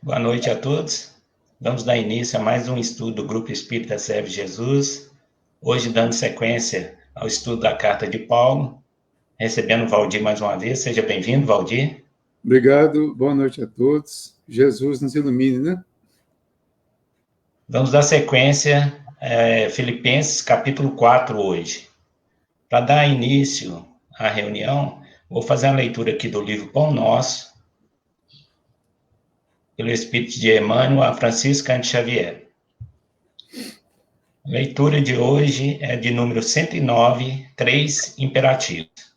Boa noite a todos. Vamos dar início a mais um estudo do Grupo Espírita Serve Jesus. Hoje, dando sequência ao estudo da Carta de Paulo, recebendo o Valdir mais uma vez. Seja bem-vindo, Valdir. Obrigado, boa noite a todos. Jesus nos ilumine, né? Vamos dar sequência Filipenses capítulo 4 hoje. Para dar início à reunião, vou fazer uma leitura aqui do livro Pão Nosso, pelo Espírito de Emmanuel a Francisco Cândido Xavier. A leitura de hoje é de número 109, 3 imperativos.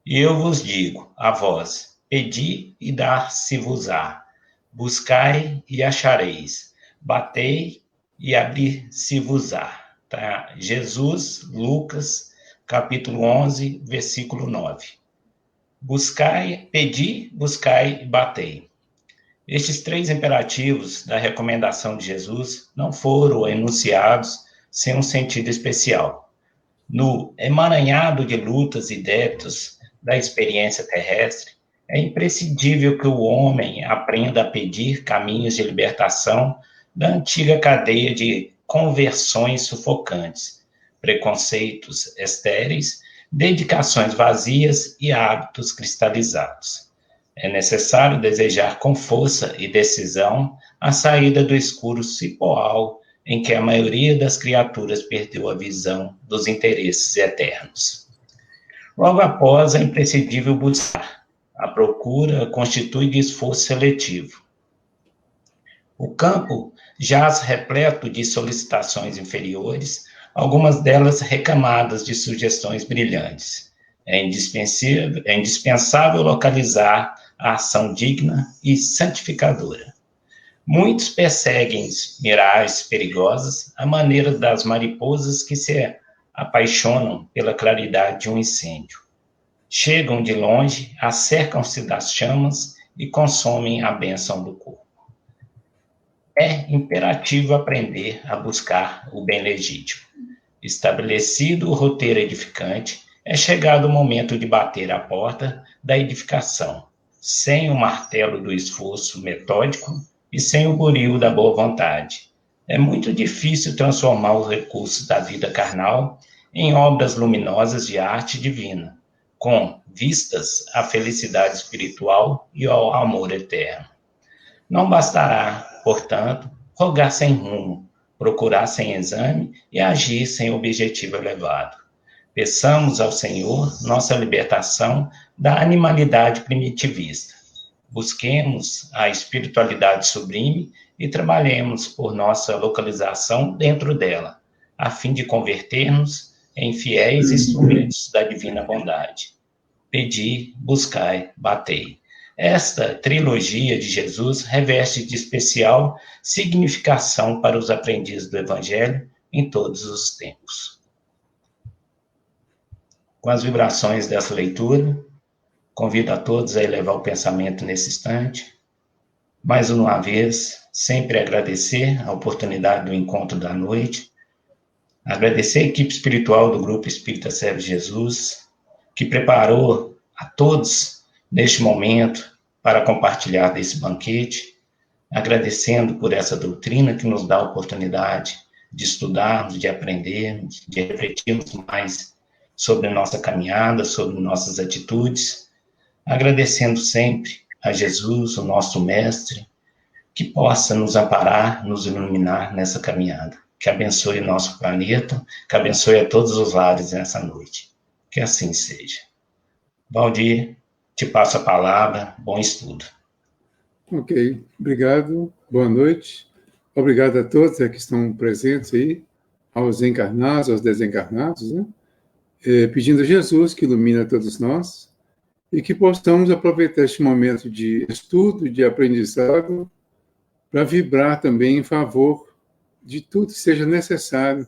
E eu vos digo, a vós, pedi e dar-se-vos-á, buscai e achareis, batei e abrir-se-vos-á. Tá? Jesus, Lucas, capítulo 11, versículo 9. Buscai, pedi, buscai e batei. Estes 3 imperativos da recomendação de Jesus não foram enunciados sem um sentido especial. No emaranhado de lutas e débitos da experiência terrestre, é imprescindível que o homem aprenda a pedir caminhos de libertação da antiga cadeia de conversões sufocantes, preconceitos estéreis, dedicações vazias e hábitos cristalizados. É necessário desejar com força e decisão a saída do escuro cipoal em que a maioria das criaturas perdeu a visão dos interesses eternos. Logo após, é imprescindível buscar. A procura constitui de esforço seletivo. O campo jaz repleto de solicitações inferiores, algumas delas recamadas de sugestões brilhantes. É indispensável localizar a ação digna e santificadora. Muitos perseguem miragens perigosas à maneira das mariposas que se apaixonam pela claridade de um incêndio. Chegam de longe, acercam-se das chamas e consomem a bênção do corpo. É imperativo aprender a buscar o bem legítimo. Estabelecido o roteiro edificante, é chegado o momento de bater a porta da edificação, sem o martelo do esforço metódico e sem o buril da boa vontade. É muito difícil transformar os recursos da vida carnal em obras luminosas de arte divina, com vistas à felicidade espiritual e ao amor eterno. Não bastará, portanto, rogar sem rumo, procurar sem exame e agir sem objetivo elevado. Peçamos ao Senhor nossa libertação da animalidade primitivista. Busquemos a espiritualidade sublime e trabalhemos por nossa localização dentro dela, a fim de converter-nos em fiéis instrumentos da divina bondade. Pedi, buscai, batei. Esta trilogia de Jesus reveste de especial significação para os aprendizes do Evangelho em todos os tempos. Com as vibrações dessa leitura, convido a todos a elevar o pensamento nesse instante. Mais uma vez, sempre agradecer a oportunidade do encontro da noite, agradecer a equipe espiritual do Grupo Espírita Serve Jesus, que preparou a todos neste momento para compartilhar desse banquete, agradecendo por essa doutrina que nos dá a oportunidade de estudarmos, de aprendermos, de refletirmos mais sobre nossa caminhada, sobre nossas atitudes, agradecendo sempre a Jesus, o nosso mestre, que possa nos amparar, nos iluminar nessa caminhada, que abençoe o nosso planeta, que abençoe a todos os lares nessa noite. Que assim seja. Valdir, te passo a palavra, bom estudo. Ok, obrigado, boa noite. Obrigado a todos que estão presentes aí, aos encarnados, aos desencarnados, né? Pedindo a Jesus que ilumine todos nós e que possamos aproveitar este momento de estudo, de aprendizado, para vibrar também em favor de tudo que seja necessário,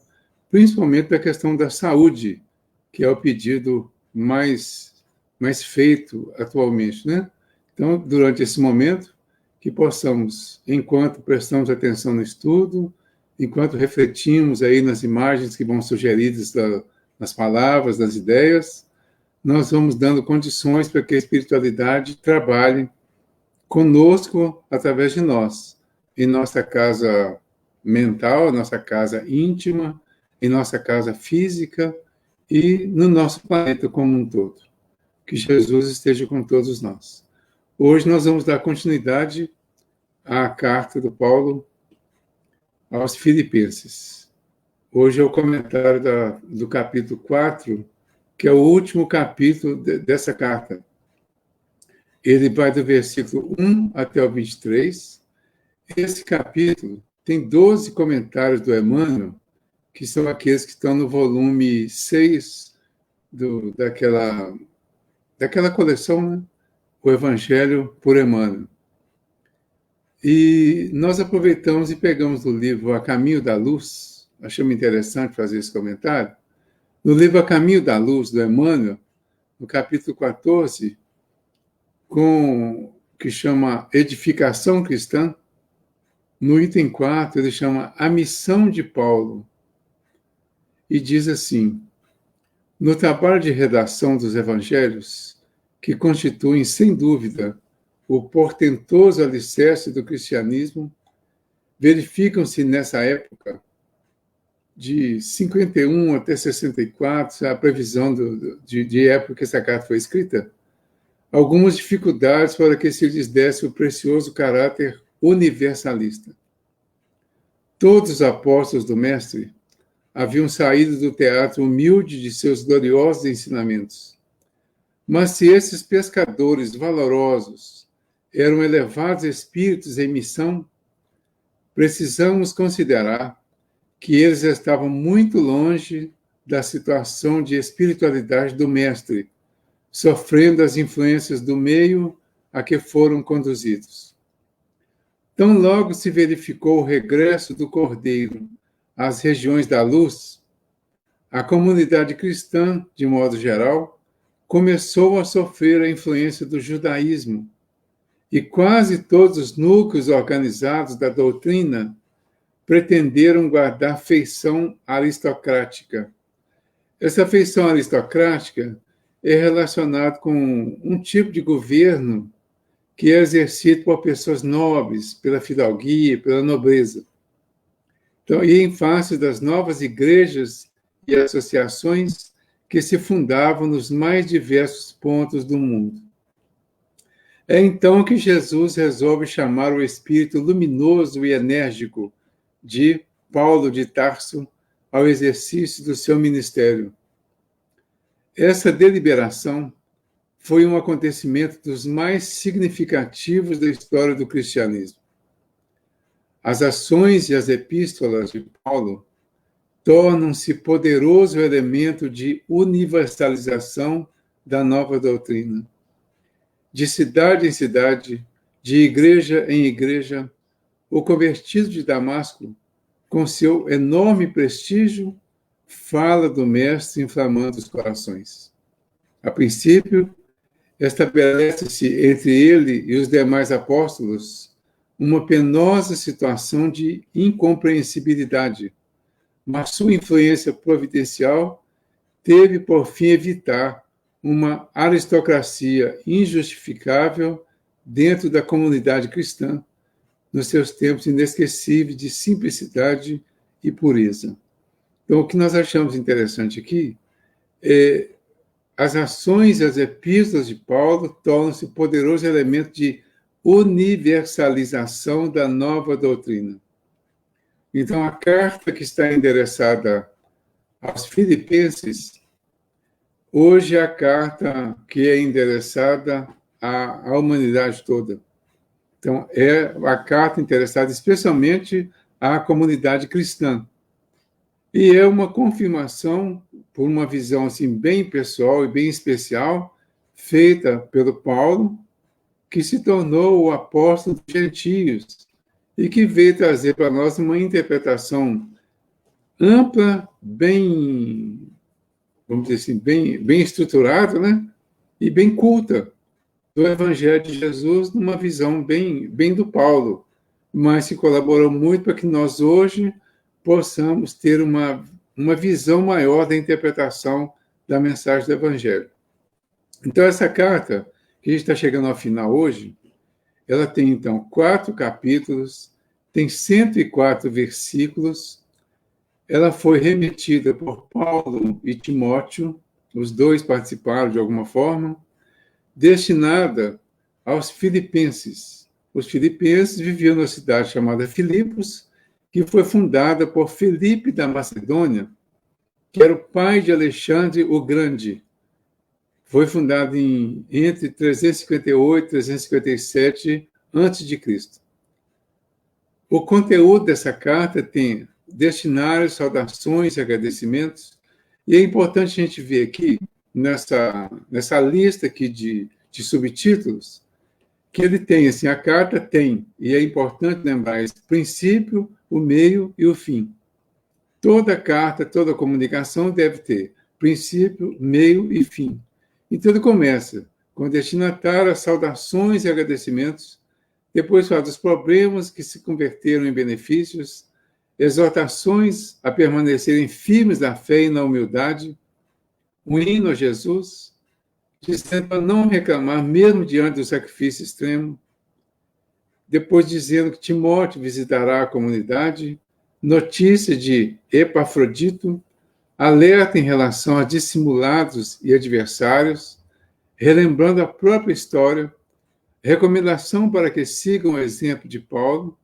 principalmente da questão da saúde, que é o pedido mais feito atualmente, né? Então, durante esse momento, que possamos, enquanto prestamos atenção no estudo, enquanto refletimos aí nas imagens que vão sugeridas nas palavras, nas ideias, nós vamos dando condições para que a espiritualidade trabalhe conosco através de nós, em nossa casa mental, nossa casa íntima, em nossa casa física e no nosso planeta como um todo. Que Jesus esteja com todos nós. Hoje nós vamos dar continuidade à carta do Paulo aos Filipenses. Hoje é o comentário do capítulo 4, que é o último capítulo dessa carta. Ele vai do versículo 1 até o 23. Esse capítulo tem 12 comentários do Emmanuel, que são aqueles que estão no volume 6 daquela coleção, né? O Evangelho por Emmanuel. E nós aproveitamos e pegamos do livro A Caminho da Luz, achamos interessante fazer esse comentário. No livro A Caminho da Luz, do Emmanuel, no capítulo 14, que chama Edificação Cristã, no item 4, ele chama A Missão de Paulo. E diz assim: no trabalho de redação dos evangelhos, que constituem, sem dúvida, o portentoso alicerce do cristianismo, verificam-se nessa época, de 51 até 64, a previsão de época que essa carta foi escrita, algumas dificuldades para que se lhes desse o precioso caráter universalista. Todos os apóstolos do Mestre haviam saído do teatro humilde de seus gloriosos ensinamentos. Mas se esses pescadores valorosos eram elevados espíritos em missão, precisamos considerar que eles estavam muito longe da situação de espiritualidade do Mestre, sofrendo as influências do meio a que foram conduzidos. Tão logo se verificou o regresso do Cordeiro às regiões da luz, a comunidade cristã, de modo geral, começou a sofrer a influência do judaísmo, e quase todos os núcleos organizados da doutrina pretenderam guardar feição aristocrática. Essa feição aristocrática é relacionada com um tipo de governo que é exercido por pessoas nobres, pela fidalguia, pela nobreza. Então, e em face das novas igrejas e associações que se fundavam nos mais diversos pontos do mundo. É então que Jesus resolve chamar o espírito luminoso e enérgico de Paulo de Tarso ao exercício do seu ministério. Essa deliberação foi um acontecimento dos mais significativos da história do cristianismo. As ações e as epístolas de Paulo tornam-se poderoso elemento de universalização da nova doutrina. De cidade em cidade, de igreja em igreja, o convertido de Damasco, com seu enorme prestígio, fala do Mestre inflamando os corações. A princípio, estabelece-se entre ele e os demais apóstolos uma penosa situação de incompreensibilidade, mas sua influência providencial teve por fim evitar uma aristocracia injustificável dentro da comunidade cristã, nos seus tempos inesquecíveis de simplicidade e pureza. Então, o que nós achamos interessante aqui é as ações e as epístolas de Paulo tornam-se poderoso elemento de universalização da nova doutrina. Então, a carta que está endereçada aos Filipenses, hoje é a carta que é endereçada à humanidade toda. Então, é a carta interessada especialmente à comunidade cristã. E é uma confirmação, por uma visão assim, bem pessoal e bem especial, feita pelo Paulo, que se tornou o apóstolo dos gentios e que veio trazer para nós uma interpretação ampla, bem, vamos dizer assim, bem estruturada, né? E bem culta do Evangelho de Jesus, numa visão bem do Paulo, mas que colaborou muito para que nós hoje possamos ter uma visão maior da interpretação da mensagem do Evangelho. Então, essa carta, que a gente está chegando ao final hoje, ela tem, então, 4 capítulos, tem 104 versículos. Ela foi remetida por Paulo e Timóteo, os dois participaram de alguma forma, destinada aos filipenses. Os filipenses viviam numa cidade chamada Filipos, que foi fundada por Filipe da Macedônia, que era o pai de Alexandre o Grande. Foi fundado entre 358 e 357 a.C. O conteúdo dessa carta tem destinários, saudações e agradecimentos, e é importante a gente ver aqui, nessa lista aqui de subtítulos, que ele tem, assim, a carta tem, e é importante lembrar esse princípio, o meio e o fim. Toda carta, toda comunicação deve ter princípio, meio e fim. Então ele começa com destinatário, saudações e agradecimentos, depois fala dos problemas que se converteram em benefícios, exortações a permanecerem firmes na fé e na humildade, um hino a Jesus, dizendo para não reclamar mesmo diante do sacrifício extremo, depois dizendo que Timóteo visitará a comunidade, notícia de Epafrodito, alerta em relação a dissimulados e adversários, relembrando a própria história, recomendação para que sigam o exemplo de Paulo,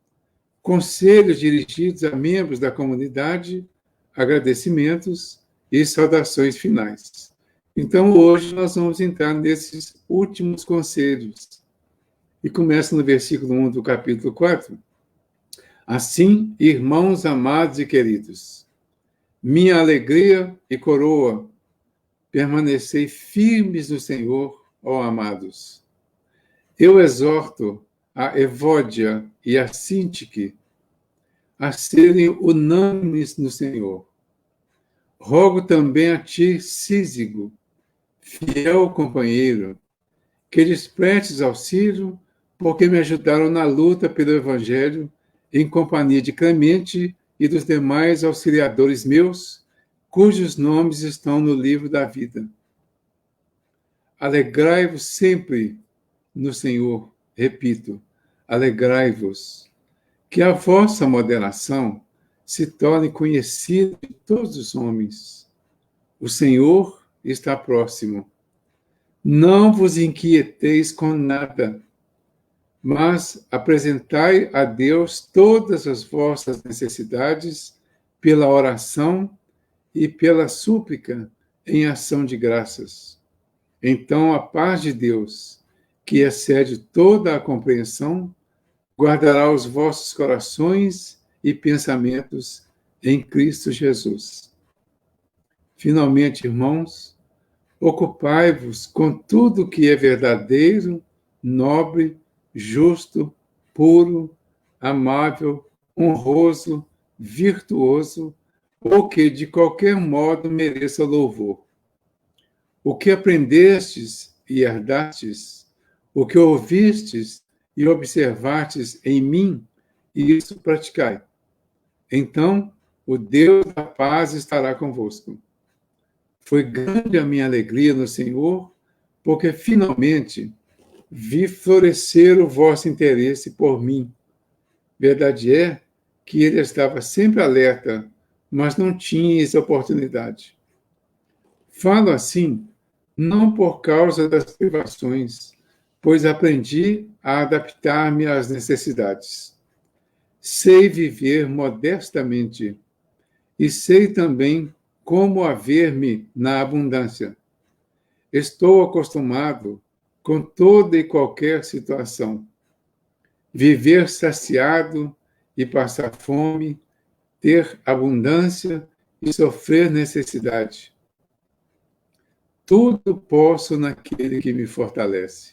conselhos dirigidos a membros da comunidade, agradecimentos e saudações finais. Então, hoje nós vamos entrar nesses últimos conselhos. E começa no versículo 1 do capítulo 4. Assim, irmãos amados e queridos, minha alegria e coroa, permanecei firmes no Senhor, ó amados. Eu exorto a Evódia e a Sintique a serem unânimes no Senhor. Rogo também a ti, Císigo, fiel companheiro, que lhes prestes auxílio, porque me ajudaram na luta pelo Evangelho, em companhia de Clemente e dos demais auxiliadores meus, cujos nomes estão no livro da vida. Alegrai-vos sempre no Senhor, repito, alegrai-vos, que a vossa moderação se torne conhecida de todos os homens. O Senhor está próximo. Não vos inquieteis com nada, mas apresentai a Deus todas as vossas necessidades pela oração e pela súplica em ação de graças. Então a paz de Deus, que excede toda a compreensão, guardará os vossos corações e pensamentos em Cristo Jesus. Finalmente, irmãos, ocupai-vos com tudo que é verdadeiro, nobre, justo, puro, amável, honroso, virtuoso, ou que de qualquer modo mereça louvor. O que aprendestes e herdastes, o que ouvistes e observastes em mim, isso praticai. Então, o Deus da paz estará convosco. Foi grande a minha alegria no Senhor, porque finalmente vi florescer o vosso interesse por mim. Verdade é que ele estava sempre alerta, mas não tinha essa oportunidade. Falo assim, não por causa das privações, pois aprendi a adaptar-me às necessidades. Sei viver modestamente e sei também como haver-me na abundância. Estou acostumado com toda e qualquer situação. Viver saciado e passar fome, ter abundância e sofrer necessidade. Tudo posso naquele que me fortalece.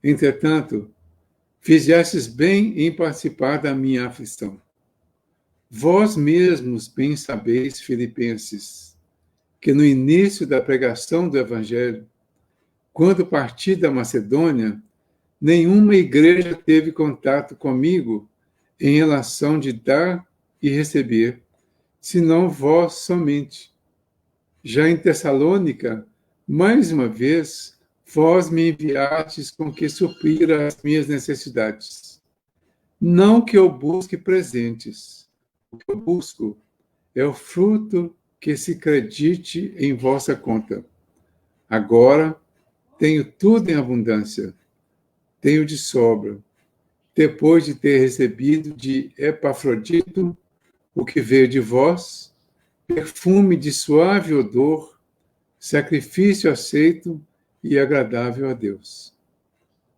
Entretanto, fizestes bem em participar da minha aflição. Vós mesmos bem sabeis, filipenses, que no início da pregação do Evangelho, quando parti da Macedônia, nenhuma igreja teve contato comigo em relação de dar e receber, senão vós somente. Já em Tessalônica, mais uma vez, vós me enviastes com que suprir as minhas necessidades. Não que eu busque presentes. O que eu busco é o fruto que se acredite em vossa conta. Agora tenho tudo em abundância, tenho de sobra, depois de ter recebido de Epafrodito o que veio de vós, perfume de suave odor, sacrifício aceito e agradável a Deus.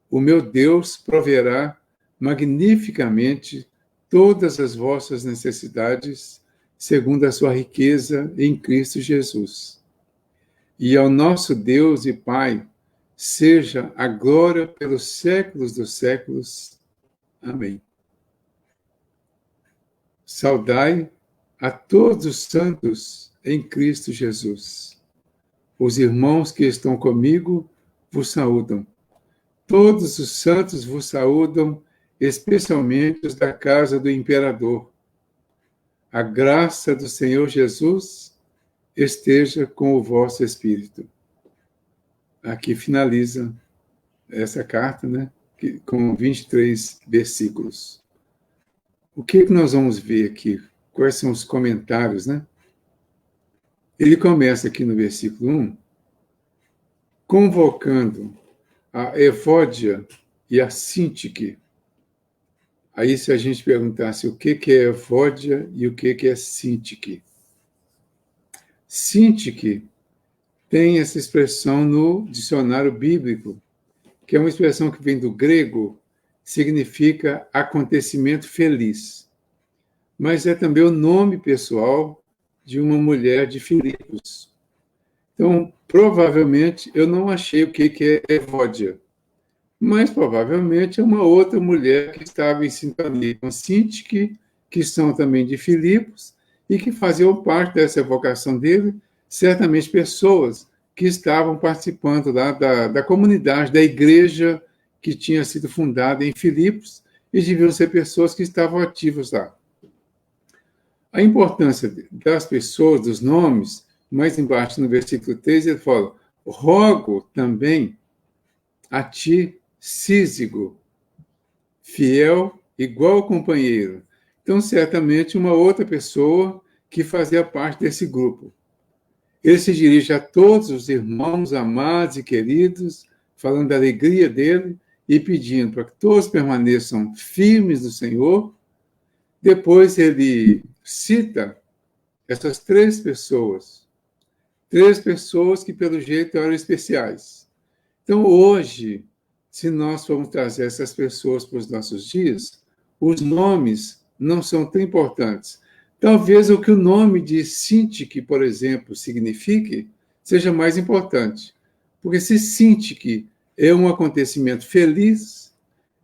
O meu Deus proverá magnificamente todas as vossas necessidades, segundo a sua riqueza em Cristo Jesus. E ao nosso Deus e Pai seja a glória pelos séculos dos séculos. Amém. Saudai a todos os santos em Cristo Jesus. Os irmãos que estão comigo vos saúdam. Todos os santos vos saúdam, especialmente os da casa do imperador. A graça do Senhor Jesus esteja com o vosso espírito. Aqui finaliza essa carta, né, com 23 versículos. O que nós vamos ver aqui? Quais são os comentários, né? Ele começa aqui no versículo 1, convocando a Evódia e a Sintique. Aí, se a gente perguntasse o que é Evódia e o que é Sintique. Sintique tem essa expressão no dicionário bíblico, que é uma expressão que vem do grego, significa acontecimento feliz. Mas é também o nome pessoal de uma mulher de Filipos. Então, provavelmente, eu não achei o que é Evódia, mas provavelmente é uma outra mulher que estava em sintonia com Sintique, que são também de Filipos, e que faziam parte dessa evocação dele, certamente pessoas que estavam participando lá da comunidade, da igreja que tinha sido fundada em Filipos, e deviam ser pessoas que estavam ativas lá. A importância das pessoas, dos nomes, mais embaixo no versículo 3, ele fala: rogo também a ti, Císigo, fiel, igual companheiro. Então, certamente, uma outra pessoa que fazia parte desse grupo. Ele se dirige a todos os irmãos amados e queridos, falando da alegria dele e pedindo para que todos permaneçam firmes no Senhor. Depois ele cita essas três pessoas que, pelo jeito, eram especiais. Então, hoje, se nós formos trazer essas pessoas para os nossos dias, os nomes não são tão importantes. Talvez o que o nome de Sintique, por exemplo, signifique, seja mais importante. Porque se Sintique é um acontecimento feliz,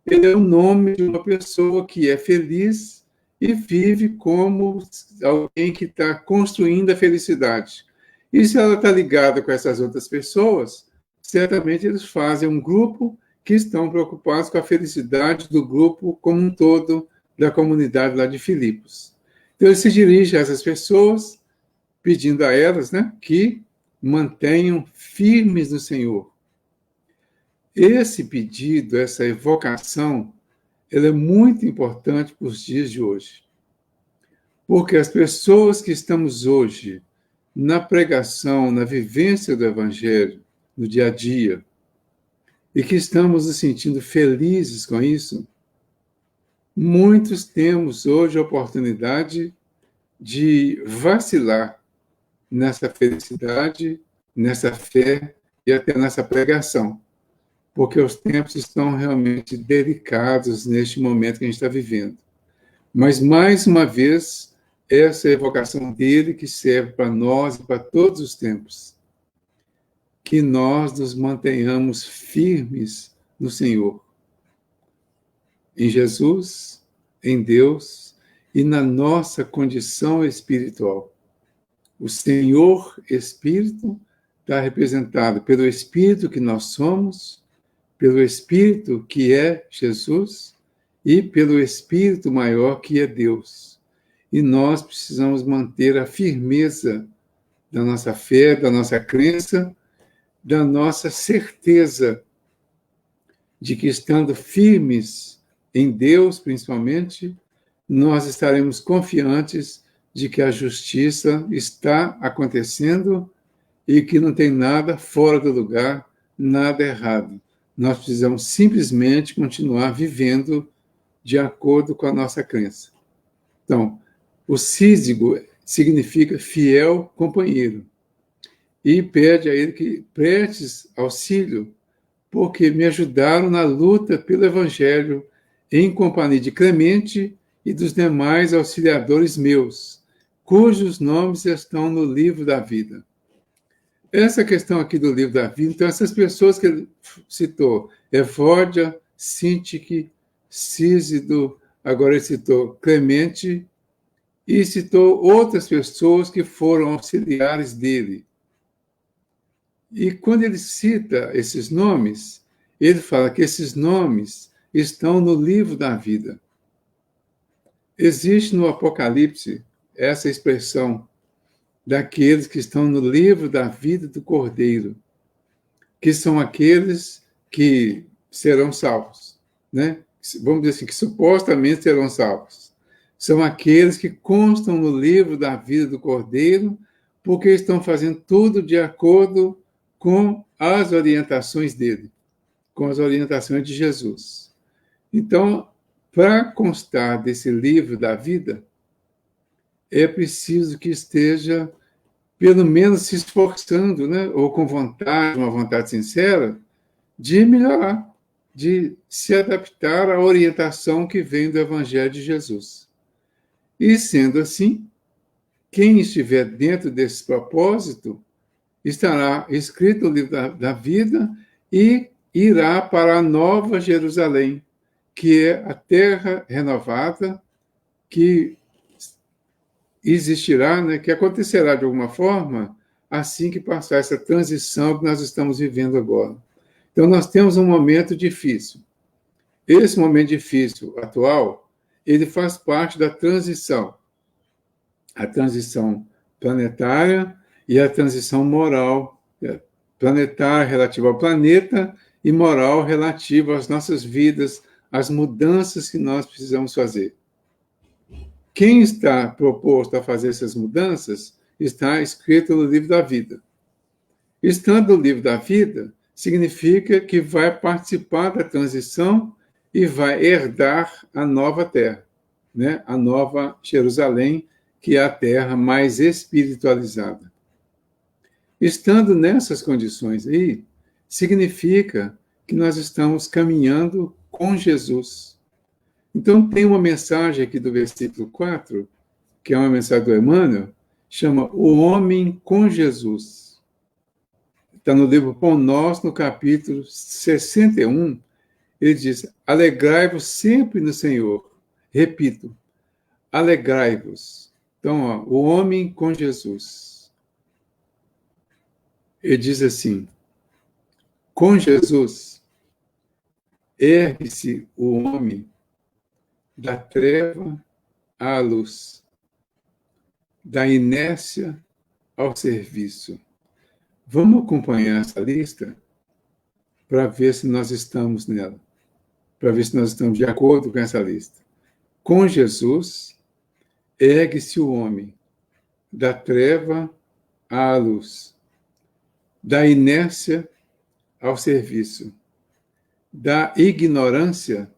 ele é o nome de uma pessoa que é feliz e vive como alguém que está construindo a felicidade. E se ela está ligada com essas outras pessoas, certamente eles fazem um grupo que estão preocupados com a felicidade do grupo como um todo, da comunidade lá de Filipos. Então, ele se dirige a essas pessoas, pedindo a elas, né, que mantenham firmes no Senhor. Esse pedido, essa evocação, ela é muito importante para os dias de hoje. Porque as pessoas que estamos hoje na pregação, na vivência do Evangelho, no dia a dia, e que estamos nos sentindo felizes com isso, muitos temos hoje a oportunidade de vacilar nessa felicidade, nessa fé e até nessa pregação, porque os tempos estão realmente delicados neste momento que a gente está vivendo. Mas, mais uma vez, essa é a evocação dele que serve para nós e para todos os tempos. Que nós nos mantenhamos firmes no Senhor, em Jesus, em Deus e na nossa condição espiritual. O Senhor Espírito está representado pelo Espírito que nós somos, pelo Espírito que é Jesus e pelo Espírito maior que é Deus. E nós precisamos manter a firmeza da nossa fé, da nossa crença, da nossa certeza de que, estando firmes em Deus, principalmente, nós estaremos confiantes de que a justiça está acontecendo e que não tem nada fora do lugar, nada errado. Nós precisamos simplesmente continuar vivendo de acordo com a nossa crença. Então, o sísigo significa fiel companheiro. E pede a ele que prestes auxílio, porque me ajudaram na luta pelo Evangelho, em companhia de Clemente e dos demais auxiliadores meus, cujos nomes estão no livro da vida. Essa questão aqui do livro da vida, então essas pessoas que ele citou, Evódia, Sintique, Císido, agora ele citou Clemente, e citou outras pessoas que foram auxiliares dele. E quando ele cita esses nomes, ele fala que esses nomes estão no livro da vida. Existe no Apocalipse essa expressão daqueles que estão no livro da vida do Cordeiro, que são aqueles que serão salvos, né? Vamos dizer assim, que supostamente serão salvos. São aqueles que constam no livro da vida do Cordeiro, porque estão fazendo tudo de acordo com as orientações dele, com as orientações de Jesus. Então, para constar desse livro da vida, é preciso que esteja, pelo menos, se esforçando, né? Ou com vontade, uma vontade sincera, de melhorar, de se adaptar à orientação que vem do Evangelho de Jesus. E, sendo assim, quem estiver dentro desse propósito estará escrito no livro da vida e irá para a Nova Jerusalém, que é a terra renovada, que existirá, né, que acontecerá de alguma forma assim que passar essa transição que nós estamos vivendo agora. Então, nós temos um momento difícil. Esse momento difícil atual, ele faz parte da transição. A transição planetária e a transição moral. Planetária relativa ao planeta e moral relativa às nossas vidas, às mudanças que nós precisamos fazer. Quem está proposto a fazer essas mudanças está escrito no livro da vida. Estando no livro da vida, significa que vai participar da transição e vai herdar a nova terra, né? A nova Jerusalém, que é a terra mais espiritualizada. Estando nessas condições aí, significa que nós estamos caminhando com Jesus. Então, tem uma mensagem aqui do versículo 4, que é uma mensagem do Emmanuel, chama O Homem com Jesus. Está no livro Pão Nosso, no capítulo 61, ele diz, alegrai-vos sempre no Senhor. Repito, alegrai-vos. Então, ó, o homem com Jesus. Ele diz assim, com Jesus, ergue-se o homem da treva à luz, da inércia ao serviço. Vamos acompanhar essa lista para ver se nós estamos nela, para ver se nós estamos de acordo com essa lista. Com Jesus, ergue-se o homem da treva à luz, da inércia ao serviço, da ignorância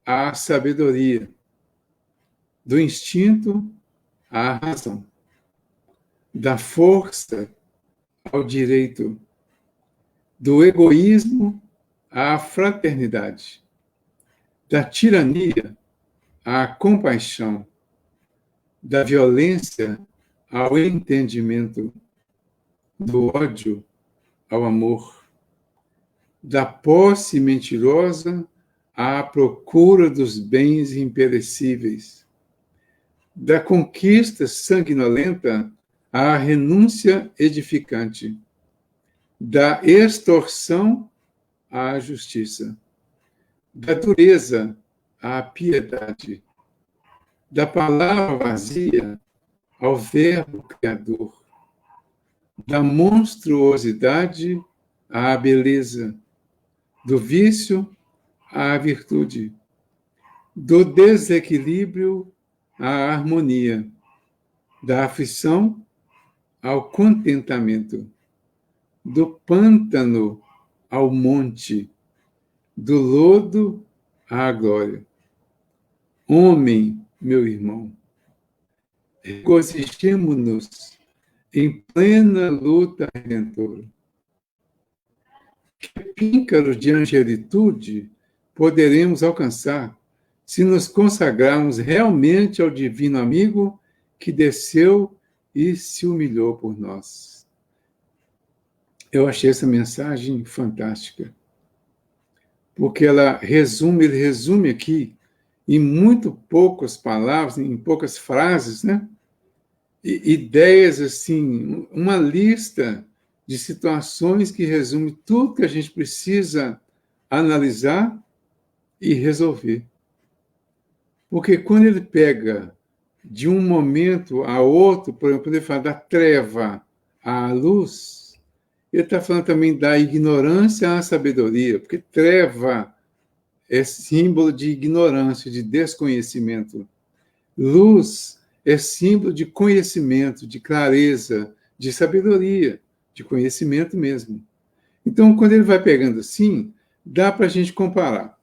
à sabedoria, do instinto à razão, da força ao direito, do egoísmo à fraternidade, da tirania à compaixão, da violência ao entendimento, do ódio ao amor, da posse mentirosa à procura dos bens imperecíveis, da conquista sanguinolenta à renúncia edificante, da extorsão à justiça, da dureza à piedade, da palavra vazia ao verbo criador, da monstruosidade à beleza, do vício à virtude, do desequilíbrio à harmonia, da aflição ao contentamento, do pântano ao monte, do lodo à glória. Homem, meu irmão, regozijemo-nos em plena luta redentora. Que píncaro de angelitude poderemos alcançar se nos consagrarmos realmente ao divino amigo que desceu e se humilhou por nós. Eu achei essa mensagem fantástica, porque ele resume aqui, em muito poucas palavras, em poucas frases, né? Ideias assim, uma lista de situações que resume tudo que a gente precisa analisar e resolver. Porque quando ele pega de um momento a outro, por exemplo, ele fala da treva à luz, ele está falando também da ignorância à sabedoria, porque treva é símbolo de ignorância, de desconhecimento. Luz é símbolo de conhecimento, de clareza, de sabedoria, de conhecimento mesmo. Então, quando ele vai pegando assim, dá para a gente comparar.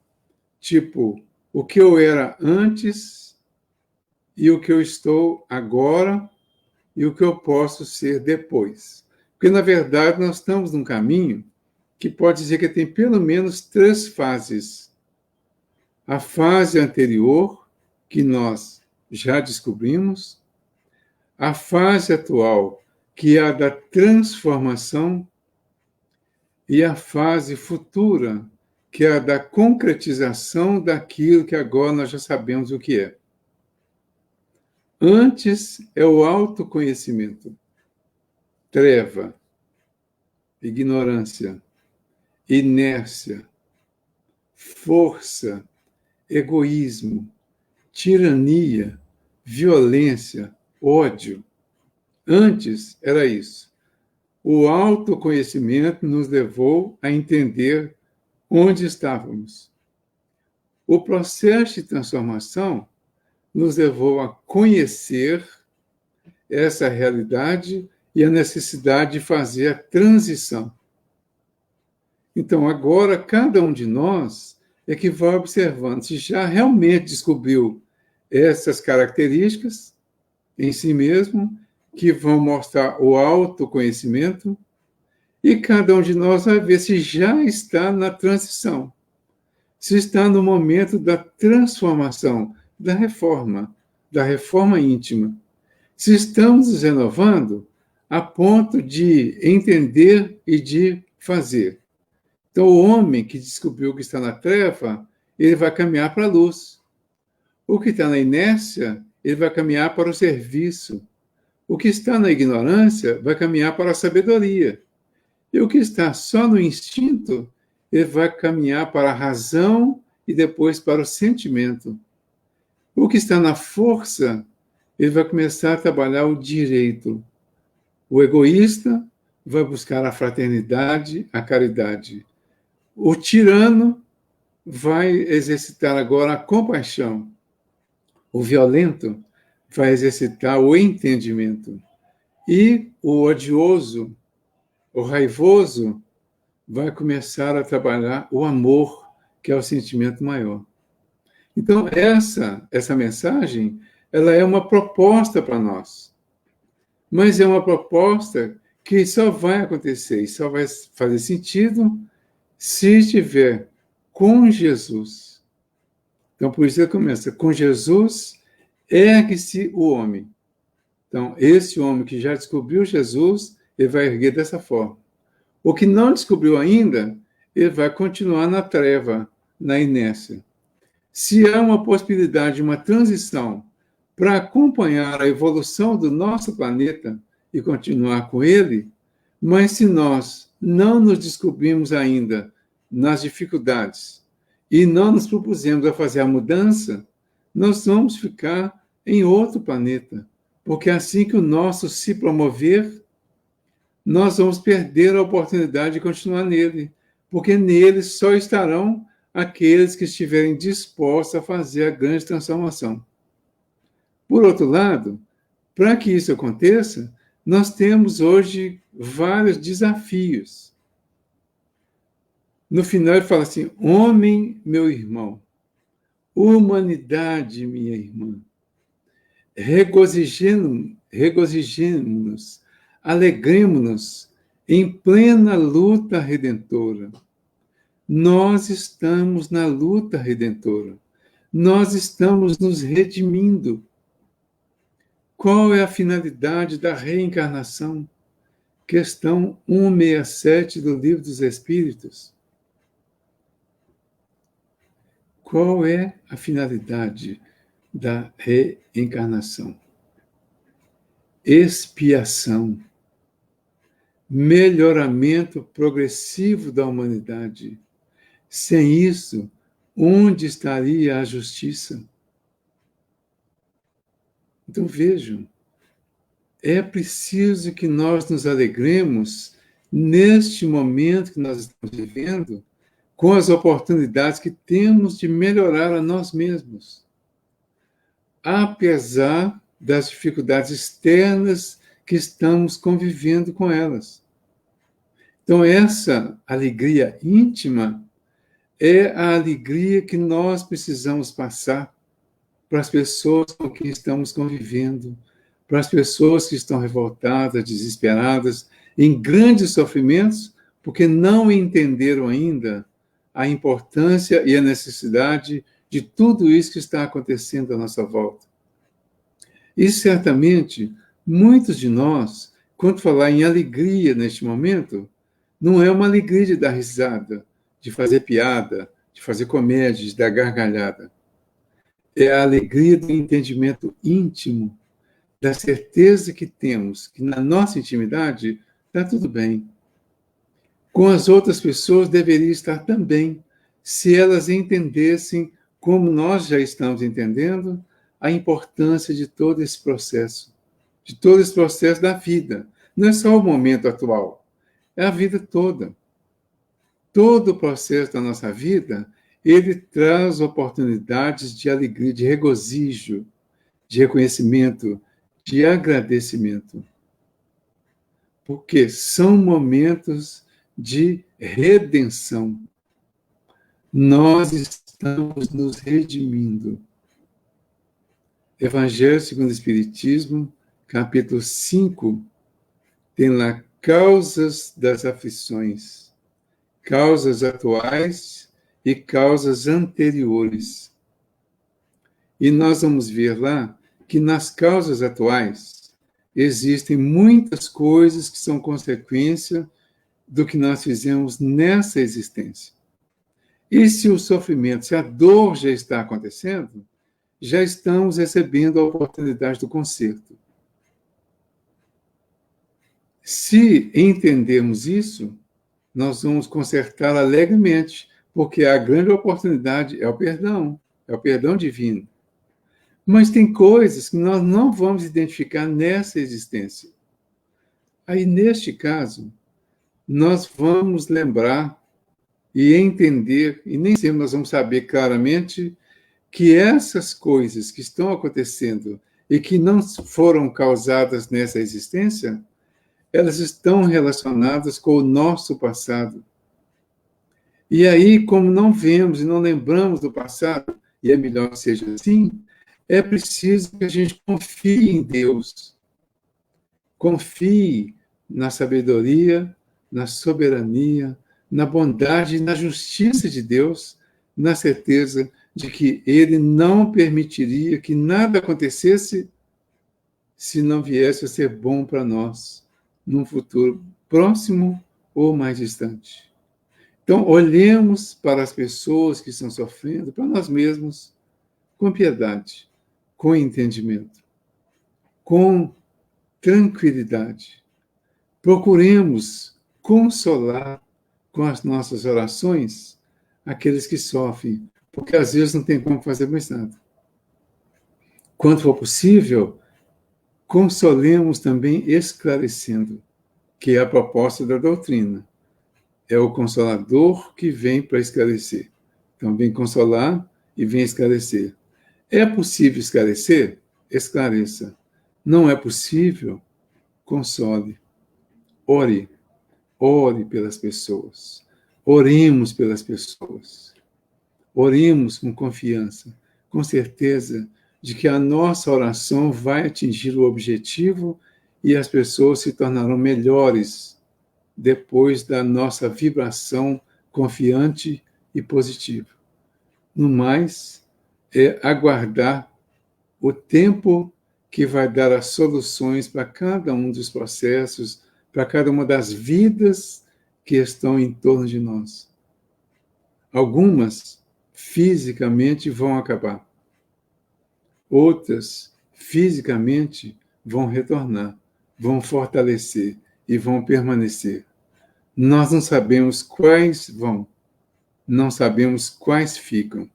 Tipo, o que eu era antes e o que eu estou agora e o que eu posso ser depois. Porque, na verdade, nós estamos num caminho que pode dizer que tem pelo menos 3 fases. A fase anterior, que nós já descobrimos, a fase atual, que é a da transformação, e a fase futura, que é a da concretização daquilo que agora nós já sabemos o que é. Antes é o autoconhecimento, treva, ignorância, inércia, força, egoísmo, tirania, violência, ódio. Antes era isso. O autoconhecimento nos levou a entender onde estávamos. O processo de transformação nos levou a conhecer essa realidade e a necessidade de fazer a transição. Então, agora, cada um de nós é que vai observando se já realmente descobriu essas características em si mesmo, que vão mostrar o autoconhecimento, e cada um de nós vai ver se já está na transição, se está no momento da transformação, da reforma íntima. Se estamos nos renovando a ponto de entender e de fazer. Então, o homem que descobriu que está na treva, ele vai caminhar para a luz. O que está na inércia, ele vai caminhar para o serviço. O que está na ignorância vai caminhar para a sabedoria. E o que está só no instinto, ele vai caminhar para a razão e depois para o sentimento. O que está na força, ele vai começar a trabalhar o direito. O egoísta vai buscar a fraternidade, a caridade. O tirano vai exercitar agora a compaixão. O violento vai exercitar o entendimento. E o odioso, o raivoso, vai começar a trabalhar o amor, que é o sentimento maior. Então, essa mensagem, ela é uma proposta para nós. Mas é uma proposta que só vai acontecer e só vai fazer sentido se estiver com Jesus. Então, por isso ele começa, com Jesus ergue-se o homem. Então, esse homem que já descobriu Jesus, ele vai erguer dessa forma. O que não descobriu ainda, ele vai continuar na treva, na inércia. Se há uma possibilidade de uma transição para acompanhar a evolução do nosso planeta e continuar com ele, mas se nós não nos descobrimos ainda nas dificuldades e não nos propusemos a fazer a mudança, nós vamos ficar em outro planeta, porque assim que o nosso se promover, nós vamos perder a oportunidade de continuar nele, porque nele só estarão aqueles que estiverem dispostos a fazer a grande transformação. Por outro lado, para que isso aconteça, nós temos hoje vários desafios. No final ele fala assim: homem, meu irmão, humanidade, minha irmã, regozijemo-nos, alegremo-nos em plena luta redentora. Nós estamos na luta redentora. Nós estamos nos redimindo. Qual é a finalidade da reencarnação? Questão 167 do Livro dos Espíritos. Qual é a finalidade da reencarnação? Expiação, melhoramento progressivo da humanidade. Sem isso, onde estaria a justiça? Então vejam, é preciso que nós nos alegremos neste momento que nós estamos vivendo, com as oportunidades que temos de melhorar a nós mesmos, apesar das dificuldades externas que estamos convivendo com elas. Então, essa alegria íntima é a alegria que nós precisamos passar para as pessoas com quem estamos convivendo, para as pessoas que estão revoltadas, desesperadas, em grandes sofrimentos, porque não entenderam ainda a importância e a necessidade de tudo isso que está acontecendo à nossa volta. E certamente, muitos de nós, quando falar em alegria neste momento, não é uma alegria de dar risada, de fazer piada, de fazer comédia, de dar gargalhada. É a alegria do entendimento íntimo, da certeza que temos que na nossa intimidade está tudo bem. Com as outras pessoas deveria estar também, se elas entendessem, como nós já estamos entendendo, a importância de todo esse processo da vida. Não é só o momento atual, é a vida toda. Todo o processo da nossa vida, ele traz oportunidades de alegria, de regozijo, de reconhecimento, de agradecimento. Porque são momentos de redenção. Nós estamos nos redimindo. Evangelho segundo o Espiritismo, capítulo 5, tem lá causas das aflições, causas atuais e causas anteriores. E nós vamos ver lá que nas causas atuais existem muitas coisas que são consequência do que nós fizemos nessa existência. E se o sofrimento, se a dor já está acontecendo, já estamos recebendo a oportunidade do conserto. Se entendermos isso, nós vamos consertar alegremente, porque a grande oportunidade é o perdão divino. Mas tem coisas que nós não vamos identificar nessa existência. Aí, neste caso, nós vamos lembrar e entender, e nem sempre nós vamos saber claramente, que essas coisas que estão acontecendo e que não foram causadas nessa existência, elas estão relacionadas com o nosso passado. E aí, como não vemos e não lembramos do passado, e é melhor que seja assim, é preciso que a gente confie em Deus. Confie na sabedoria, na soberania, na bondade e na justiça de Deus, na certeza de que Ele não permitiria que nada acontecesse se não viesse a ser bom para nós, num futuro próximo ou mais distante. Então, olhemos para as pessoas que estão sofrendo, para nós mesmos, com piedade, com entendimento, com tranquilidade. Procuremos consolar com as nossas orações aqueles que sofrem, porque às vezes não tem como fazer mais nada. Quando for possível, consolemos também esclarecendo, que é a proposta da doutrina. É o Consolador que vem para esclarecer. Então, vem consolar e vem esclarecer. É possível esclarecer? Esclareça. Não é possível? Console. Ore. Ore pelas pessoas. Oremos pelas pessoas. Oremos com confiança, com certeza de que a nossa oração vai atingir o objetivo e as pessoas se tornarão melhores depois da nossa vibração confiante e positiva. No mais, é aguardar o tempo que vai dar as soluções para cada um dos processos, para cada uma das vidas que estão em torno de nós. Algumas fisicamente vão acabar. Outras fisicamente vão retornar, vão fortalecer e vão permanecer. Nós não sabemos quais vão, não sabemos quais ficam.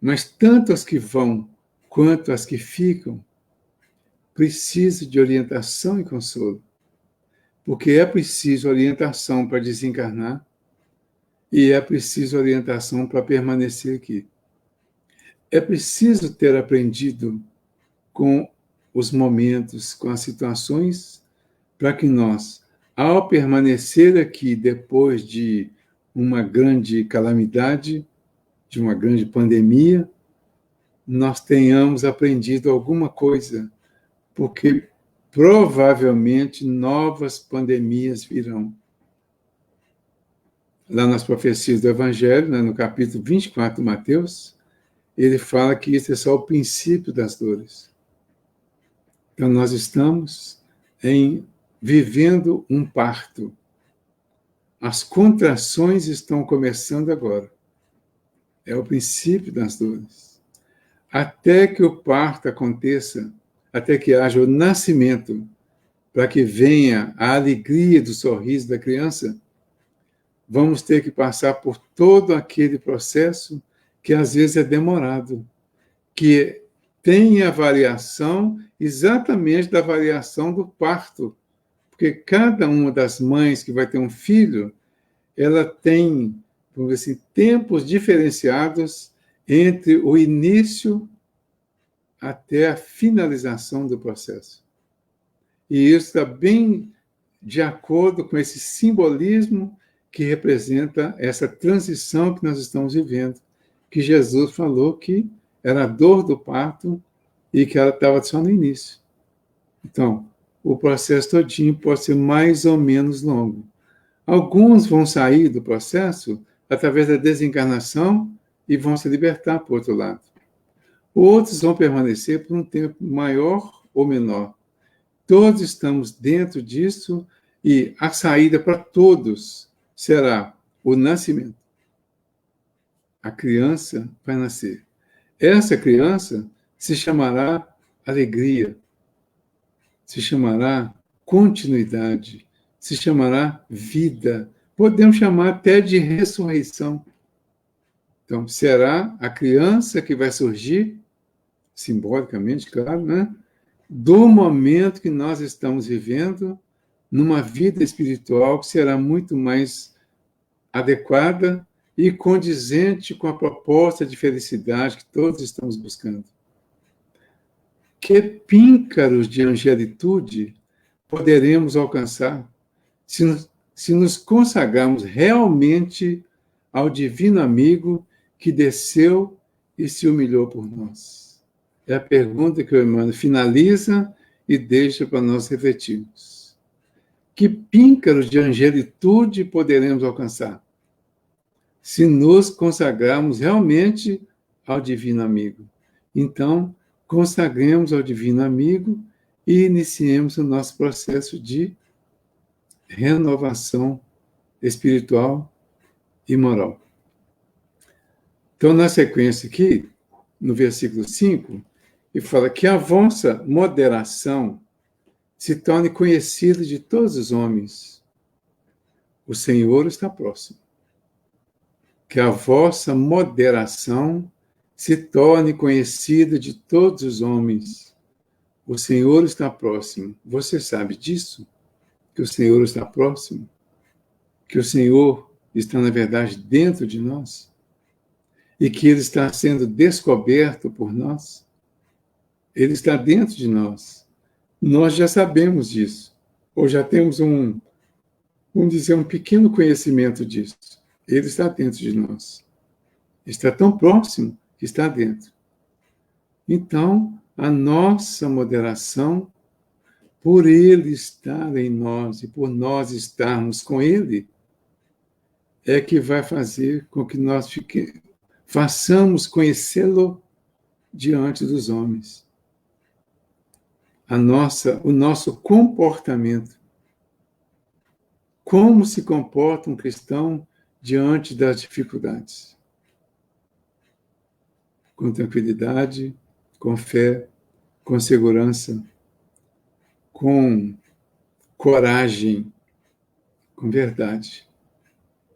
Mas tanto as que vão quanto as que ficam precisam de orientação e consolo. Porque é preciso orientação para desencarnar e é preciso orientação para permanecer aqui. É preciso ter aprendido com os momentos, com as situações, para que nós, ao permanecer aqui depois de uma grande calamidade, de uma grande pandemia, nós tenhamos aprendido alguma coisa, porque provavelmente novas pandemias virão. Lá nas profecias do Evangelho, no capítulo 24 de Mateus, ele fala que isso é só o princípio das dores. Então, nós estamos vivendo um parto. As contrações estão começando agora. É o princípio das dores. Até que o parto aconteça, até que haja o nascimento, para que venha a alegria do sorriso da criança, vamos ter que passar por todo aquele processo que às vezes é demorado, que tem a variação exatamente da variação do parto, porque cada uma das mães que vai ter um filho, ela tem, vamos dizer assim, tempos diferenciados entre o início até a finalização do processo. E isso está bem de acordo com esse simbolismo que representa essa transição que nós estamos vivendo, que Jesus falou que era a dor do parto e que ela estava só no início. Então, o processo todinho pode ser mais ou menos longo. Alguns vão sair do processo através da desencarnação e vão se libertar por outro lado. Outros vão permanecer por um tempo maior ou menor. Todos estamos dentro disso e a saída para todos será o nascimento. A criança vai nascer. Essa criança se chamará alegria, se chamará continuidade, se chamará vida. Podemos chamar até de ressurreição. Então, será a criança que vai surgir, simbolicamente, claro, né? Do momento que nós estamos vivendo, numa vida espiritual que será muito mais adequada e condizente com a proposta de felicidade que todos estamos buscando. Que píncaros de angelitude poderemos alcançar se nos consagrarmos realmente ao divino amigo que desceu e se humilhou por nós? É a pergunta que o Emmanuel finaliza e deixa para nós refletirmos. Que píncaros de angelitude poderemos alcançar se nos consagrarmos realmente ao divino amigo? Então, consagremos ao divino amigo e iniciemos o nosso processo de renovação espiritual e moral. Então, na sequência aqui, no versículo 5, ele fala que a vossa moderação se torne conhecida de todos os homens. O Senhor está próximo. Que a vossa moderação se torne conhecida de todos os homens. O Senhor está próximo. Você sabe disso? Que o Senhor está próximo? Que o Senhor está, na verdade, dentro de nós? e que ele está sendo descoberto por nós. Ele está dentro de nós. Nós já sabemos disso, ou já temos vamos dizer, um pequeno conhecimento disso. Ele está dentro de nós. Está tão próximo que está dentro. Então, a nossa moderação, por ele estar em nós e por nós estarmos com ele, é que vai fazer com que nós façamos conhecê-lo diante dos homens. O nosso comportamento. Como se comporta um cristão diante das dificuldades? Com tranquilidade, com fé, com segurança, com coragem, com verdade.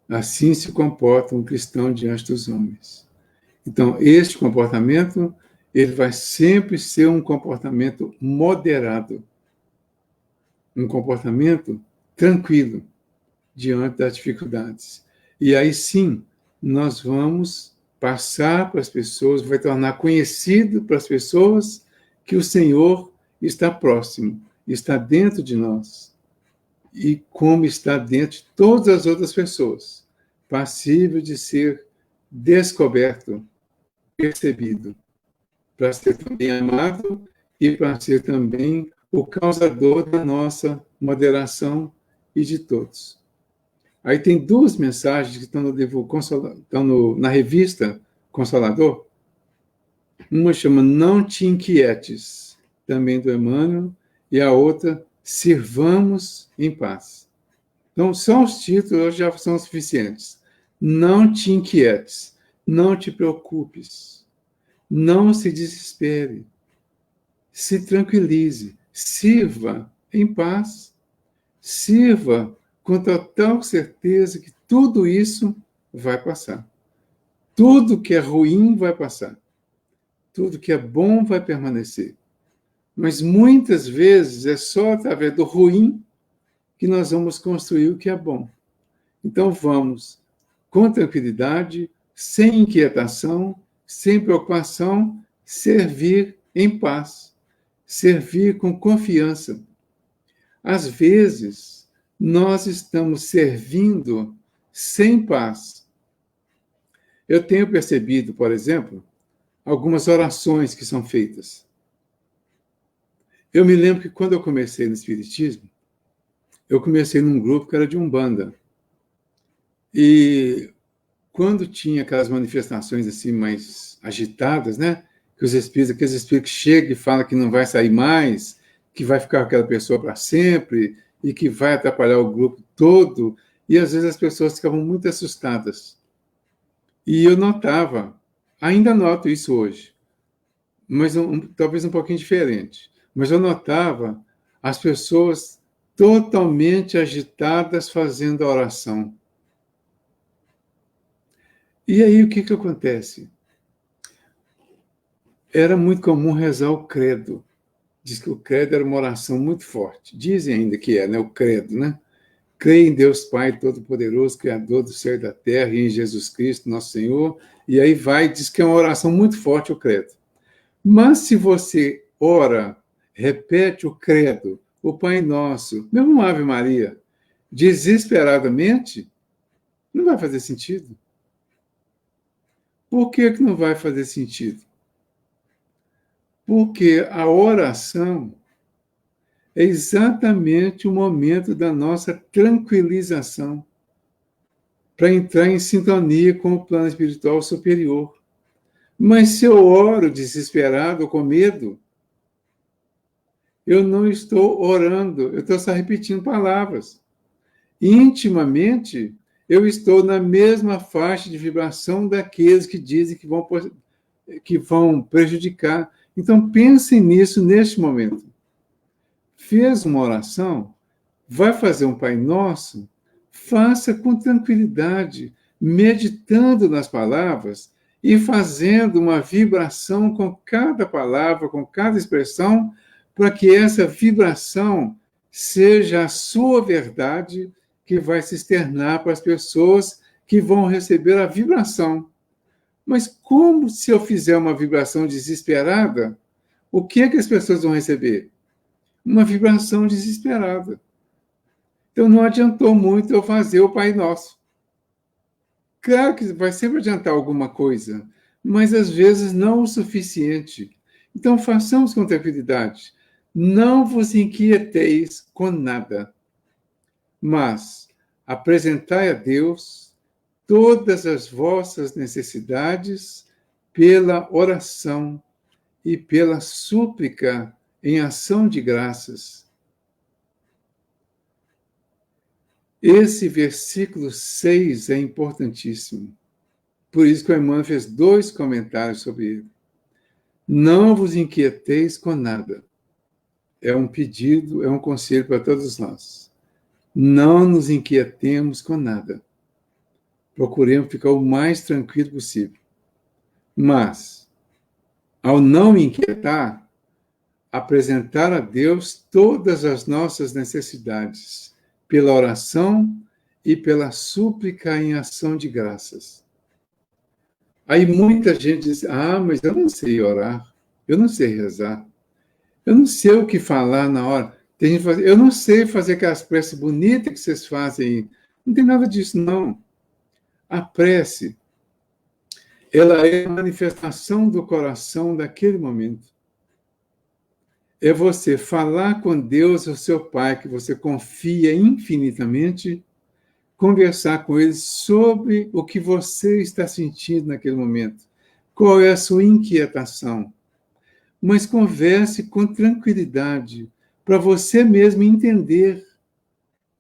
Assim se comporta um cristão diante dos homens. Então, este comportamento, ele vai sempre ser um comportamento moderado, um comportamento tranquilo diante das dificuldades. E aí sim, nós vamos passar para as pessoas, vai tornar conhecido para as pessoas que o Senhor está próximo, está dentro de nós. E como está dentro de todas as outras pessoas, passível de ser descoberto, percebido, para ser também amado e para ser também o causador da nossa moderação e de todos. Aí tem duas mensagens que estão na revista Consolador. Uma chama Não Te Inquietes, também do Emmanuel, e a outra Sirvamos em Paz. Então, só os títulos já são suficientes. Não te inquietes, não te preocupes, não se desespere, se tranquilize, sirva em paz, sirva com total certeza que tudo isso vai passar. Tudo que é ruim vai passar. Tudo que é bom vai permanecer. Mas muitas vezes é só através do ruim que nós vamos construir o que é bom. Então vamos, com tranquilidade, sem inquietação, sem preocupação, servir em paz, servir com confiança. Às vezes, nós estamos servindo sem paz. Eu tenho percebido, por exemplo, algumas orações que são feitas. Eu me lembro que quando eu comecei no Espiritismo, eu comecei num grupo que era de Umbanda. E quando tinha aquelas manifestações assim mais agitadas, né? Que aqueles espíritos que chegam e falam que não vai sair mais, que vai ficar com aquela pessoa para sempre e que vai atrapalhar o grupo todo. E às vezes as pessoas ficavam muito assustadas. E eu notava, ainda noto isso hoje, mas talvez um pouquinho diferente. Mas eu notava as pessoas totalmente agitadas fazendo a oração. E aí o que acontece? Era muito comum rezar o credo. Diz que o credo era uma oração muito forte. Dizem ainda que é, né? O credo, né? Creio em Deus Pai Todo-Poderoso, Criador do céu e da terra, e em Jesus Cristo, nosso Senhor. E aí diz que é uma oração muito forte o credo. Mas se você ora, repete o credo, o Pai Nosso, mesmo uma Ave Maria, desesperadamente, não vai fazer sentido. Por que não vai fazer sentido? Porque a oração é exatamente o momento da nossa tranquilização para entrar em sintonia com o plano espiritual superior. Mas se eu oro desesperado, com medo, eu não estou orando, eu estou só repetindo palavras. Intimamente, eu estou na mesma faixa de vibração daqueles que dizem que vão prejudicar. Então, pensem nisso neste momento. Fez uma oração, vai fazer um Pai Nosso, faça com tranquilidade, meditando nas palavras e fazendo uma vibração com cada palavra, com cada expressão, para que essa vibração seja a sua verdade que vai se externar para as pessoas que vão receber a vibração. Mas como se eu fizer uma vibração desesperada, o que é que as pessoas vão receber? Uma vibração desesperada. Então não adiantou muito eu fazer o Pai Nosso. Claro que vai sempre adiantar alguma coisa, mas às vezes não o suficiente. Então façamos com tranquilidade. Não vos inquieteis com nada, mas apresentai a Deus todas as vossas necessidades pela oração e pela súplica em ação de graças. Esse versículo 6 é importantíssimo. Por isso que o Emmanuel fez 2 comentários sobre ele. Não vos inquieteis com nada. É um pedido, é um conselho para todos nós. Não nos inquietemos com nada. Procuremos ficar o mais tranquilo possível. Mas, ao não me inquietar, apresentar a Deus todas as nossas necessidades, pela oração e pela súplica em ação de graças. Aí muita gente diz, mas eu não sei orar, eu não sei rezar, eu não sei o que falar na hora. Tem gente que fala, eu não sei fazer aquelas preces bonitas que vocês fazem. Não tem nada disso, não. A prece, ela é a manifestação do coração daquele momento. É você falar com Deus, o seu Pai, que você confia infinitamente, conversar com Ele sobre o que você está sentindo naquele momento. Qual é a sua inquietação? Mas converse com tranquilidade, para você mesmo entender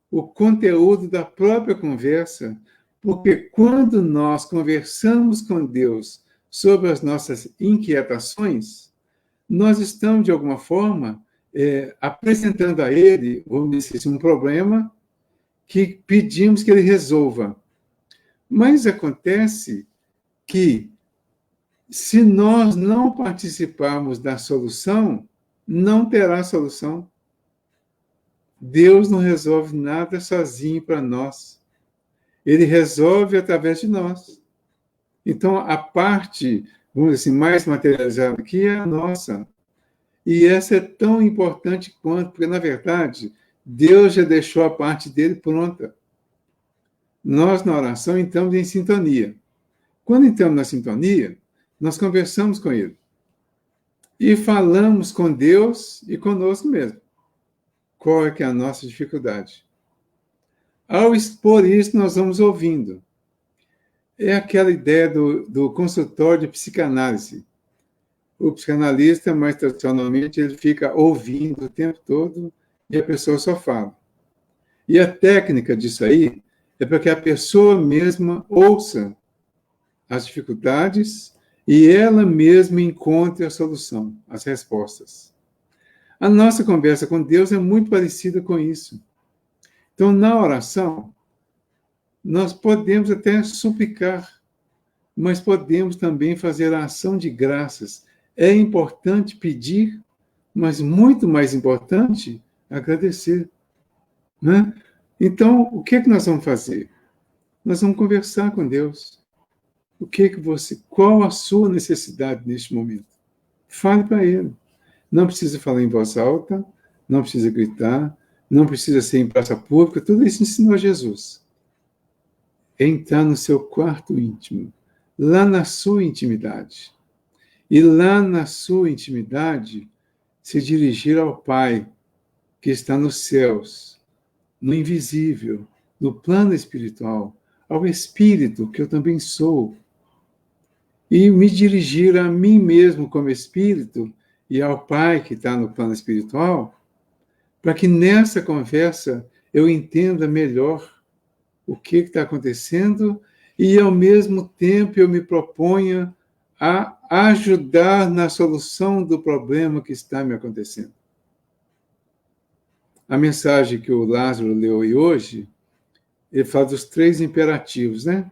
o conteúdo da própria conversa, porque quando nós conversamos com Deus sobre as nossas inquietações, nós estamos, de alguma forma, apresentando a Ele, vamos dizer assim, um problema que pedimos que Ele resolva. Mas acontece que, se nós não participarmos da solução, não terá solução. Deus não resolve nada sozinho para nós. Ele resolve através de nós. Então, a parte, vamos dizer assim, mais materializada aqui é a nossa. E essa é tão importante quanto, porque, na verdade, Deus já deixou a parte dele pronta. Nós, na oração, entramos em sintonia. Quando entramos na sintonia, nós conversamos com Ele. E falamos com Deus e conosco mesmo. Qual é que é a nossa dificuldade? Ao expor isso, nós vamos ouvindo. É aquela ideia do consultório de psicanálise. O psicanalista, mais tradicionalmente, ele fica ouvindo o tempo todo e a pessoa só fala. E a técnica disso aí é para que a pessoa mesma ouça as dificuldades e ela mesma encontre a solução, as respostas. A nossa conversa com Deus é muito parecida com isso. Então, na oração, nós podemos até suplicar, mas podemos também fazer a ação de graças. É importante pedir, mas muito mais importante, agradecer. Né? Então, o que é que nós vamos fazer? Nós vamos conversar com Deus. Qual a sua necessidade neste momento? Fale para Ele. Não precisa falar em voz alta, não precisa gritar, não precisa ser em praça pública, tudo isso ensinou Jesus. Entrar no seu quarto íntimo, lá na sua intimidade. E lá na sua intimidade, se dirigir ao Pai, que está nos céus, no invisível, no plano espiritual, ao Espírito, que eu também sou, e me dirigir a mim mesmo como Espírito e ao Pai que está no plano espiritual, para que nessa conversa eu entenda melhor o que está acontecendo e, ao mesmo tempo, eu me proponha a ajudar na solução do problema que está me acontecendo. A mensagem que o Lázaro leu hoje, ele fala dos 3 imperativos, né?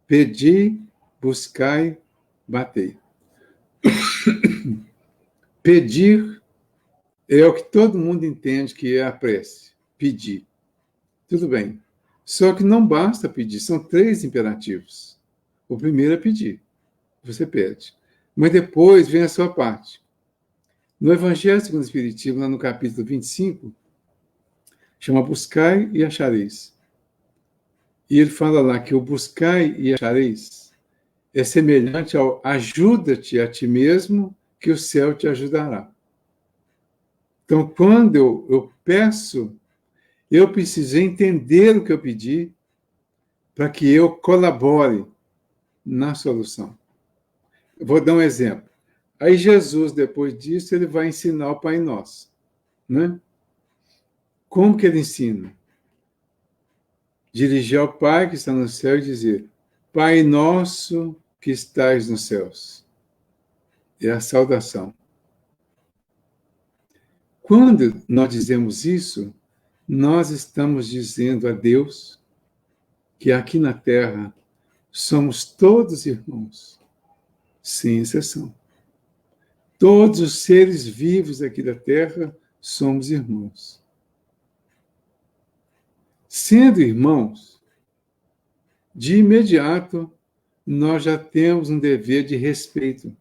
Pedi, buscai, batei. Pedir é o que todo mundo entende que é a prece. Pedir. Tudo bem. Só que não basta pedir, são 3 imperativos. O primeiro é pedir. você pede. Mas depois vem a sua parte. No Evangelho segundo o Espiritismo, lá no capítulo 25, chama Buscai e Achareis. E ele fala lá que o buscai e achareis é semelhante ao ajuda-te a ti mesmo, que o céu te ajudará. Então, quando eu peço, eu preciso entender o que eu pedi para que eu colabore na solução. Eu vou dar um exemplo. Aí Jesus, depois disso, ele vai ensinar o Pai Nosso. Né? Como que ele ensina? Dirigir ao Pai que está no céu e dizer: Pai nosso que estais nos céus. É a saudação. Quando nós dizemos isso, nós estamos dizendo a Deus que aqui na Terra somos todos irmãos, sem exceção. Todos os seres vivos aqui da Terra somos irmãos. Sendo irmãos, de imediato, nós já temos um dever de respeito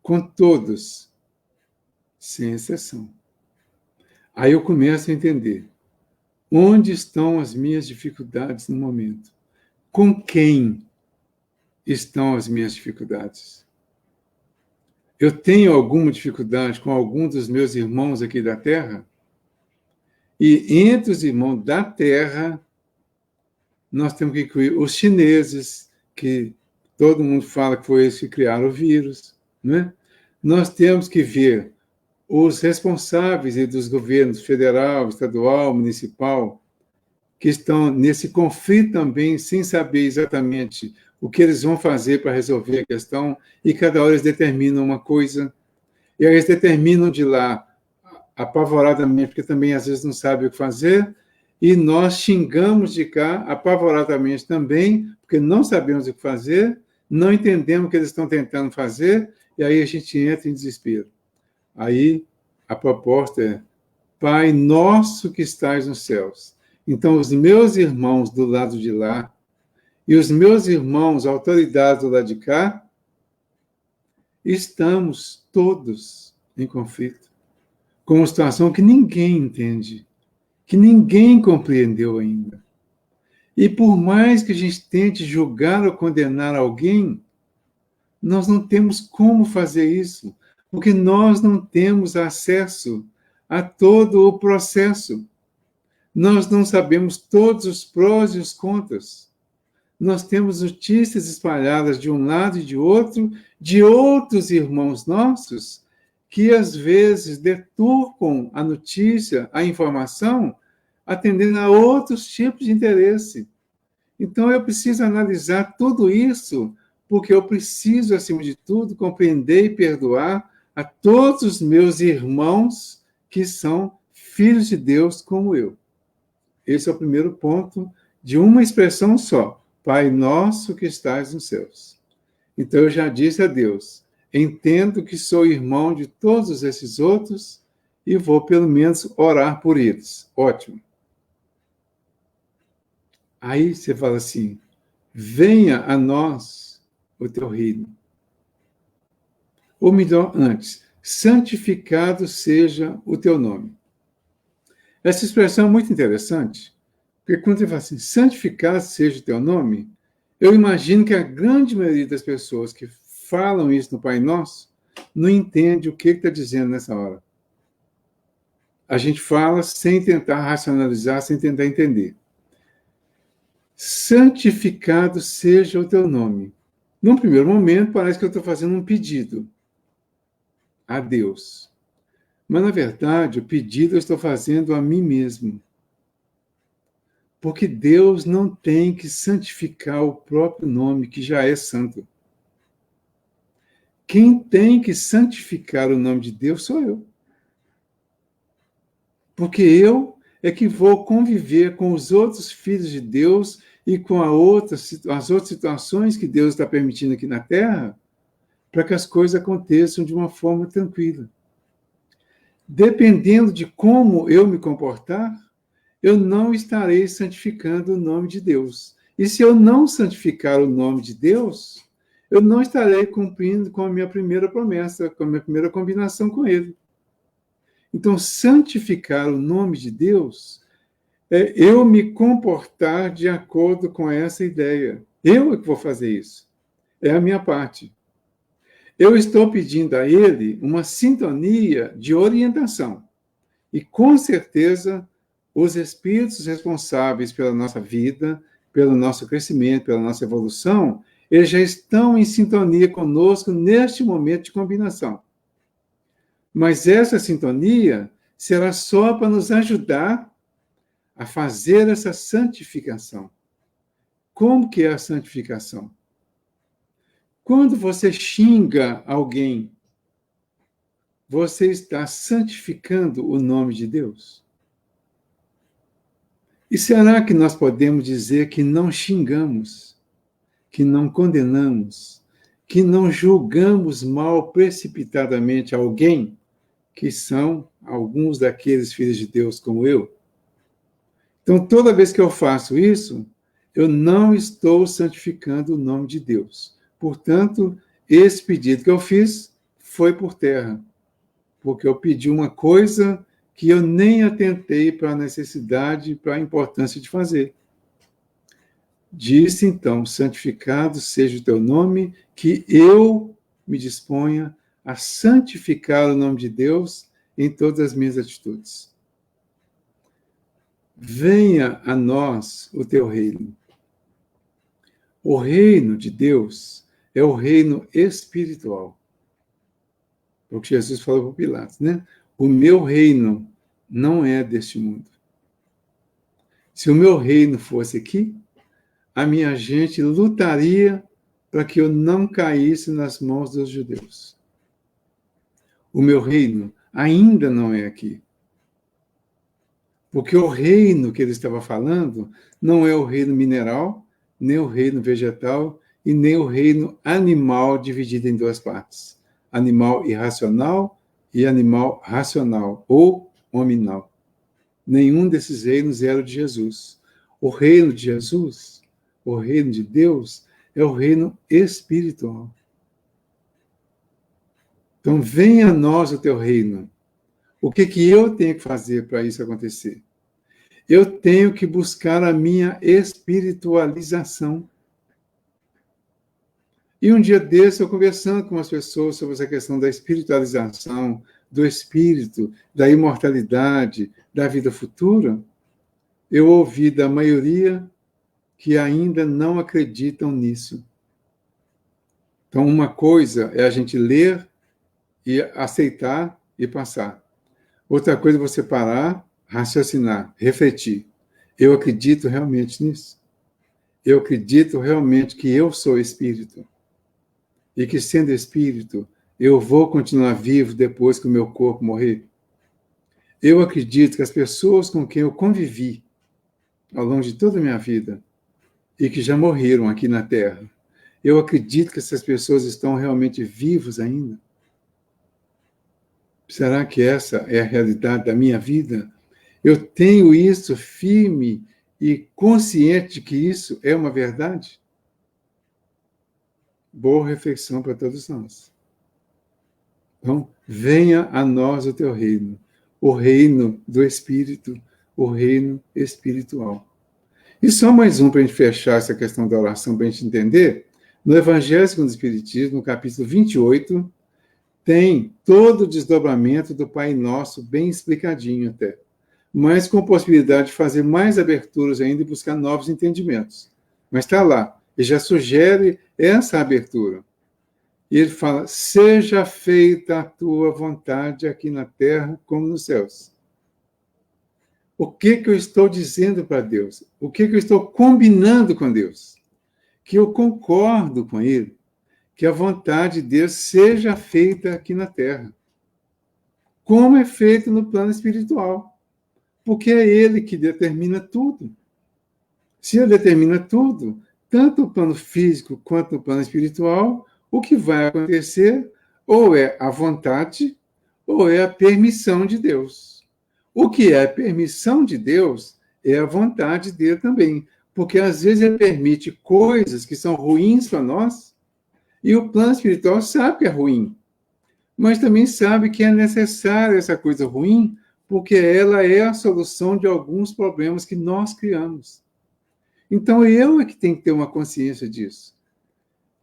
com todos, sem exceção. Aí eu começo a entender onde estão as minhas dificuldades no momento. Com quem estão as minhas dificuldades? Eu tenho alguma dificuldade com algum dos meus irmãos aqui da Terra? E entre os irmãos da Terra, nós temos que incluir os chineses, que todo mundo fala que foi eles que criaram o vírus, né? Nós temos que ver os responsáveis dos governos federal, estadual, municipal, que estão nesse conflito também, sem saber exatamente o que eles vão fazer para resolver a questão, e cada hora eles determinam uma coisa, e aí eles determinam de lá apavoradamente, porque também às vezes não sabem o que fazer, e nós xingamos de cá apavoradamente também, porque não sabemos o que fazer, não entendemos o que eles estão tentando fazer, e aí a gente entra em desespero. Aí a proposta é: Pai nosso que estais nos céus. Então, os meus irmãos do lado de lá e os meus irmãos, autoridades do lado de cá, estamos todos em conflito, com uma situação que ninguém entende, que ninguém compreendeu ainda. E por mais que a gente tente julgar ou condenar alguém, nós não temos como fazer isso, porque nós não temos acesso a todo o processo. Nós não sabemos todos os prós e os contras. Nós temos notícias espalhadas de um lado e de outros irmãos nossos, que às vezes deturpam a notícia, a informação, atendendo a outros tipos de interesse. Então eu preciso analisar tudo isso, porque eu preciso, acima de tudo, compreender e perdoar a todos os meus irmãos que são filhos de Deus como eu. Esse é o primeiro ponto de uma expressão só: Pai nosso que estás nos céus. Então eu já disse a Deus: entendo que sou irmão de todos esses outros e vou pelo menos orar por eles. Ótimo. Aí você fala assim: venha a nós o teu reino. Ou melhor, antes, santificado seja o teu nome. Essa expressão é muito interessante, porque quando você fala assim, santificado seja o teu nome, eu imagino que a grande maioria das pessoas que falam isso no Pai Nosso não entende o que está dizendo nessa hora. A gente fala sem tentar racionalizar, sem tentar entender. Santificado seja o teu nome. Num primeiro momento, parece que eu estou fazendo um pedido a Deus. Mas, na verdade, o pedido eu estou fazendo a mim mesmo. Porque Deus não tem que santificar o próprio nome, que já é santo. Quem tem que santificar o nome de Deus sou eu. Porque eu é que vou conviver com os outros filhos de Deus e com as outras situações que Deus está permitindo aqui na Terra, para que as coisas aconteçam de uma forma tranquila. Dependendo de como eu me comportar, eu não estarei santificando o nome de Deus. E se eu não santificar o nome de Deus, eu não estarei cumprindo com a minha primeira promessa, com a minha primeira combinação com ele. Então, santificar o nome de Deus é eu me comportar de acordo com essa ideia. Eu é que vou fazer isso. É a minha parte. Eu estou pedindo a ele uma sintonia de orientação. E, com certeza, os espíritos responsáveis pela nossa vida, pelo nosso crescimento, pela nossa evolução, eles já estão em sintonia conosco neste momento de combinação. Mas essa sintonia será só para nos ajudar a fazer essa santificação. Como que é a santificação? Quando você xinga alguém, você está santificando o nome de Deus? E será que nós podemos dizer que não xingamos, que não condenamos, que não julgamos mal precipitadamente alguém, que são alguns daqueles filhos de Deus como eu? Então, toda vez que eu faço isso, eu não estou santificando o nome de Deus. Portanto, esse pedido que eu fiz foi por terra, porque eu pedi uma coisa que eu nem atentei para a necessidade, para a importância de fazer. Disse, então, santificado seja o teu nome, que eu me disponha a santificar o nome de Deus em todas as minhas atitudes. Venha a nós o teu reino. O reino de Deus é o reino espiritual. É o que Jesus falou para Pilatos, né? O meu reino não é deste mundo. Se o meu reino fosse aqui, a minha gente lutaria para que eu não caísse nas mãos dos judeus. O meu reino ainda não é aqui. Porque o reino que ele estava falando não é o reino mineral, nem o reino vegetal e nem o reino animal dividido em duas partes. Animal irracional e animal racional, ou hominal. Nenhum desses reinos era o de Jesus. O reino de Jesus, o reino de Deus, é o reino espiritual. Então, venha a nós o teu reino. O que eu tenho que fazer para isso acontecer? Eu tenho que buscar a minha espiritualização. E um dia desse, eu conversando com umas pessoas sobre essa questão da espiritualização, do espírito, da imortalidade, da vida futura, eu ouvi da maioria que ainda não acreditam nisso. Então, uma coisa é a gente ler e aceitar e passar. Outra coisa é você parar, raciocinar, refletir. Eu acredito realmente nisso? Eu acredito realmente que eu sou espírito? E que, sendo espírito, eu vou continuar vivo depois que o meu corpo morrer? Eu acredito que as pessoas com quem eu convivi ao longo de toda a minha vida e que já morreram aqui na Terra, eu acredito que essas pessoas estão realmente vivas ainda? Será que essa é a realidade da minha vida? Eu tenho isso firme e consciente de que isso é uma verdade? Boa reflexão para todos nós. Então, venha a nós o teu reino, o reino do Espírito, o reino espiritual. E só mais um para a gente fechar essa questão da oração, para a gente entender. No Evangelho segundo o Espiritismo, no capítulo 28, tem todo o desdobramento do Pai Nosso, bem explicadinho até, mas com possibilidade de fazer mais aberturas ainda e buscar novos entendimentos. Mas está lá, ele já sugere essa abertura. E ele fala, seja feita a tua vontade aqui na terra como nos céus. O que eu estou dizendo para Deus? O que eu estou combinando com Deus? Que eu concordo com Ele, que a vontade de Deus seja feita aqui na terra, como é feito no plano espiritual, porque é Ele que determina tudo. Se Ele determina tudo, tanto o plano físico quanto o plano espiritual, o que vai acontecer ou é a vontade ou é a permissão de Deus. O que é a permissão de Deus é a vontade dele também, porque às vezes ele permite coisas que são ruins para nós, E o plano espiritual sabe que é ruim, mas também sabe que é necessária essa coisa ruim, porque ela é a solução de alguns problemas que nós criamos. Então, eu é que tenho que ter uma consciência disso.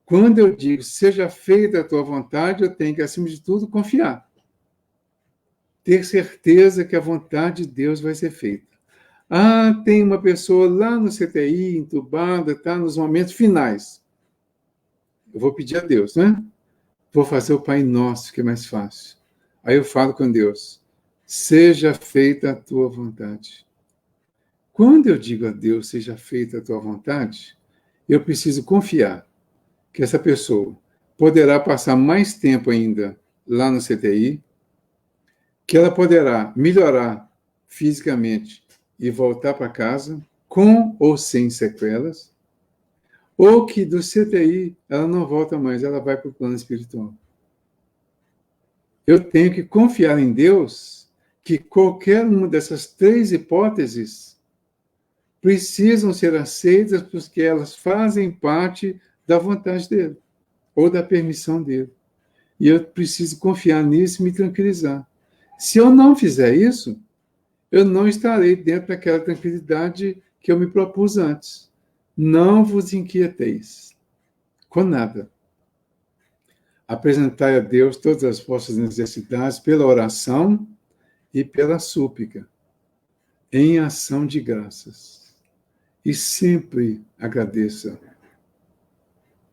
Quando eu digo, seja feita a tua vontade, eu tenho que, acima de tudo, confiar. Ter certeza que a vontade de Deus vai ser feita. Ah, tem uma pessoa lá no CTI, entubada, está nos momentos finais. Eu vou pedir a Deus, né? Vou fazer o Pai Nosso, que é mais fácil. Aí eu falo com Deus, seja feita a tua vontade. Quando eu digo a Deus, seja feita a tua vontade, eu preciso confiar que essa pessoa poderá passar mais tempo ainda lá no CTI, que ela poderá melhorar fisicamente e voltar para casa, com ou sem sequelas, ou que do CTI ela não volta mais, ela vai para o plano espiritual. Eu tenho que confiar em Deus que qualquer uma dessas três hipóteses precisam ser aceitas porque elas fazem parte da vontade dele ou da permissão dele. E eu preciso confiar nisso e me tranquilizar. Se eu não fizer isso, eu não estarei dentro daquela tranquilidade que eu me propus antes. Não vos inquieteis com nada. Apresentai a Deus todas as vossas necessidades pela oração e pela súplica, em ação de graças. E sempre agradeça.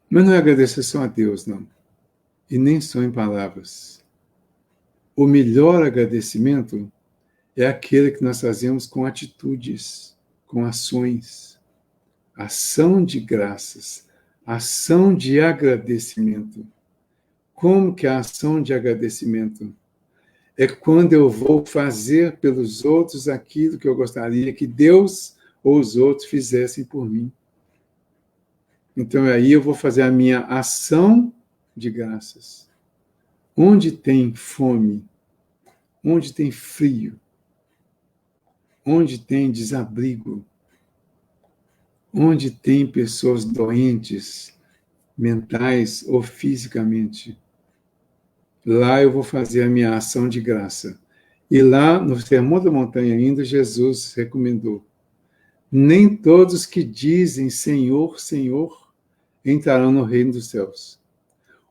Mas não é agradecer só a Deus, não. E nem só em palavras. O melhor agradecimento é aquele que nós fazemos com atitudes, com ações. Ação de graças, ação de agradecimento. Como que é a ação de agradecimento? É quando eu vou fazer pelos outros aquilo que eu gostaria que Deus ou os outros fizessem por mim. Então, aí eu vou fazer a minha ação de graças. Onde tem fome, onde tem frio, onde tem desabrigo, onde tem pessoas doentes, mentais ou fisicamente, lá eu vou fazer a minha ação de graça. E lá, no Sermão da Montanha ainda, Jesus recomendou, nem todos que dizem Senhor, Senhor, entrarão no reino dos céus.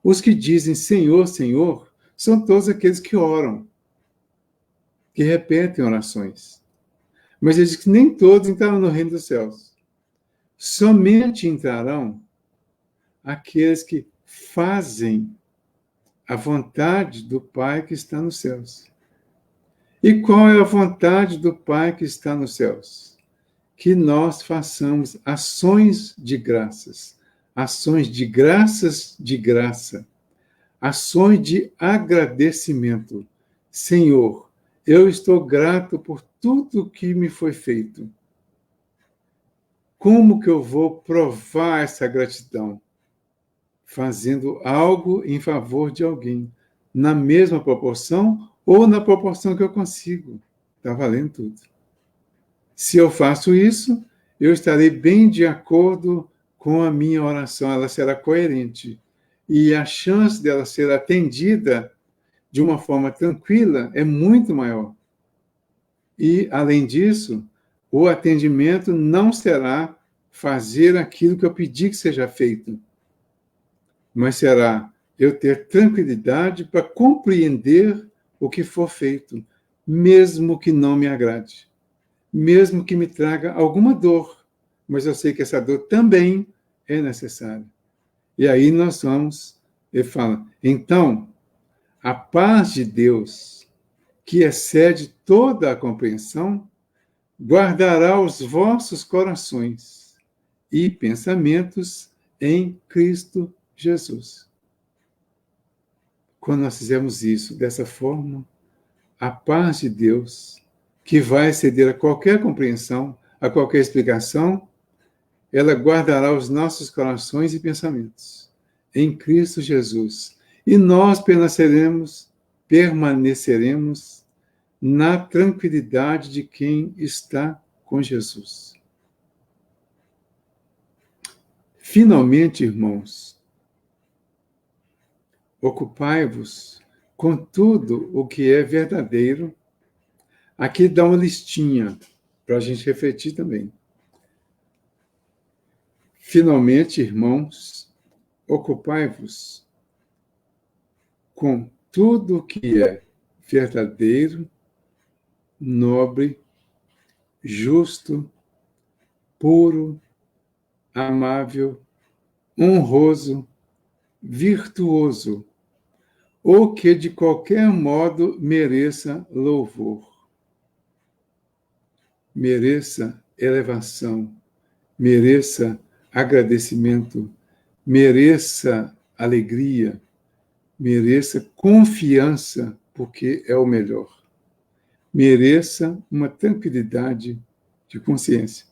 Os que dizem Senhor, Senhor, são todos aqueles que oram, que repetem orações. Mas ele diz que nem todos entrarão no reino dos céus. Somente entrarão aqueles que fazem a vontade do Pai que está nos céus. E qual é a vontade do Pai que está nos céus? Que nós façamos ações de graças, ações de graças de graça, ações de agradecimento. Senhor, eu estou grato por tudo que me foi feito. Como que eu vou provar essa gratidão? Fazendo algo em favor de alguém, na mesma proporção ou na proporção que eu consigo. Está valendo tudo. Se eu faço isso, eu estarei bem de acordo com a minha oração, ela será coerente. E a chance dela ser atendida de uma forma tranquila é muito maior. E, além disso, o atendimento não será fazer aquilo que eu pedi que seja feito, mas será eu ter tranquilidade para compreender o que for feito, mesmo que não me agrade, mesmo que me traga alguma dor, mas eu sei que essa dor também é necessária. E aí nós vamos, ele fala, então, a paz de Deus, que excede toda a compreensão, guardará os vossos corações e pensamentos em Cristo Jesus. Quando nós fizermos isso dessa forma, a paz de Deus, que vai exceder a qualquer compreensão, a qualquer explicação, ela guardará os nossos corações e pensamentos em Cristo Jesus. E nós permaneceremos na tranquilidade de quem está com Jesus. Finalmente, irmãos, ocupai-vos com tudo o que é verdadeiro. Aqui dá uma listinha para a gente refletir também. Finalmente, irmãos, ocupai-vos com tudo o que é verdadeiro, nobre, justo, puro, amável, honroso, virtuoso, ou que de qualquer modo mereça louvor, mereça elevação, mereça agradecimento, mereça alegria, mereça confiança, porque é o melhor, mereça uma tranquilidade de consciência.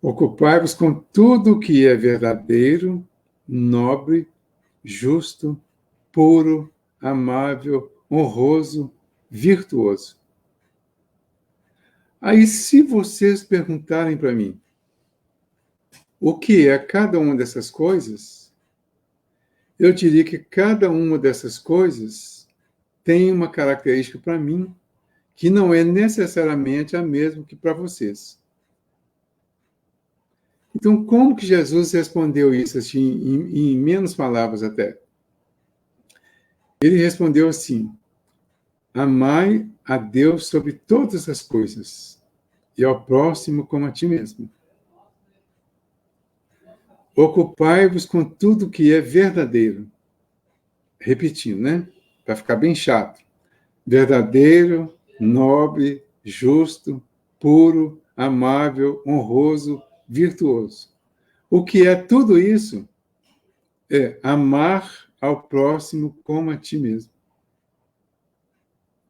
Ocupai-vos com tudo o que é verdadeiro, nobre, justo, puro, amável, honroso, virtuoso. Aí, se vocês perguntarem para mim o que é cada uma dessas coisas, eu diria que cada uma dessas coisas tem uma característica para mim que não é necessariamente a mesma que para vocês. Então, como que Jesus respondeu isso assim, em menos palavras até? Ele respondeu assim: amai a Deus sobre todas as coisas e ao próximo como a ti mesmo. Ocupai-vos com tudo que é verdadeiro. Repetindo, né? Para ficar bem chato. Verdadeiro, nobre, justo, puro, amável, honroso, virtuoso. O que é tudo isso? É amar ao próximo como a ti mesmo.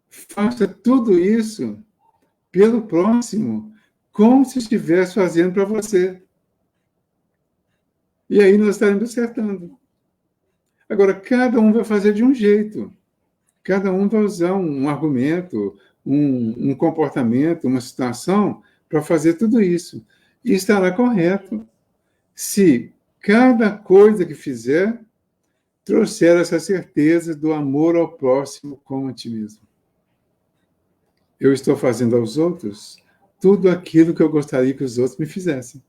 Faça tudo isso pelo próximo, como se estivesse fazendo para você. E aí nós estaremos acertando. Agora, cada um vai fazer de um jeito. Cada um vai usar um argumento, um comportamento, uma situação para fazer tudo isso. E estará correto se cada coisa que fizer trouxer essa certeza do amor ao próximo como a ti mesmo. Eu estou fazendo aos outros tudo aquilo que eu gostaria que os outros me fizessem.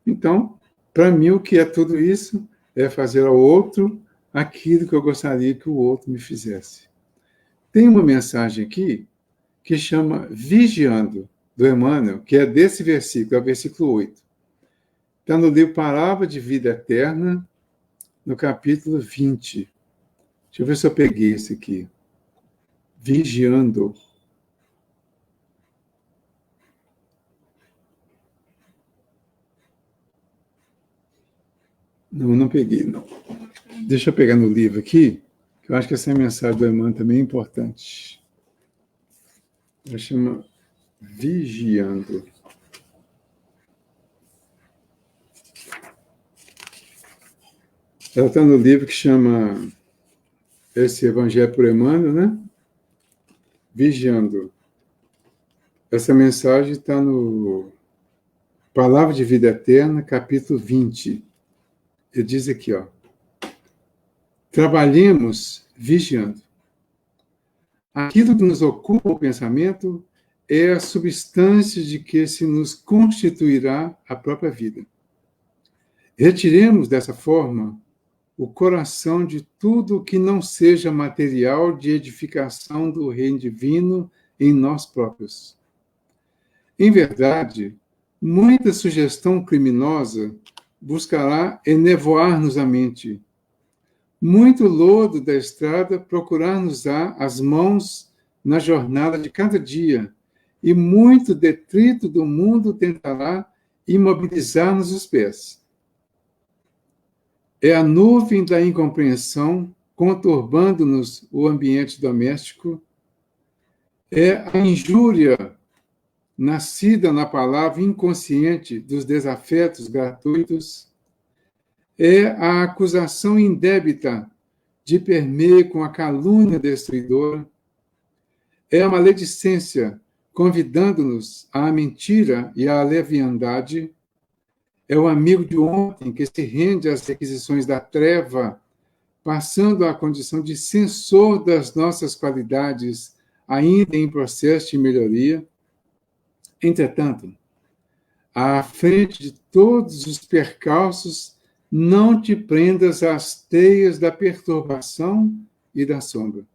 Então, para mim, o que é tudo isso é fazer ao outro aquilo que eu gostaria que o outro me fizesse. Tem uma mensagem aqui que chama Vigiando, do Emmanuel, que é desse versículo, é o versículo 8. Está no livro Palavra de Vida Eterna, no capítulo 20. Deixa eu ver se eu peguei esse aqui. Vigiando. Não peguei, não. Deixa eu pegar no livro aqui, que eu acho que essa mensagem do Emmanuel também é importante. Ela chama Vigiando. Ela está no livro que chama esse Evangelho por Emmanuel, né? Vigiando. Essa mensagem está no Palavra de Vida Eterna, capítulo 20. Ele diz aqui, ó. Trabalhemos vigiando. Aquilo que nos ocupa o pensamento é a substância de que se nos constituirá a própria vida. Retiremos dessa forma o coração de tudo que não seja material de edificação do reino divino em nós próprios. Em verdade, muita sugestão criminosa buscará enevoar-nos a mente. Muito lodo da estrada procurar-nos-á as mãos na jornada de cada dia, e muito detrito do mundo tentará imobilizar-nos os pés. É a nuvem da incompreensão conturbando-nos o ambiente doméstico, é a injúria nascida na palavra inconsciente dos desafetos gratuitos, é a acusação indébita de permeio com a calúnia destruidora, é a maledicência convidando-nos à mentira e à leviandade, é o amigo de ontem que se rende às requisições da treva passando à condição de sensor das nossas qualidades, ainda em processo de melhoria. Entretanto, à frente de todos os percalços, não te prendas às teias da perturbação e da sombra.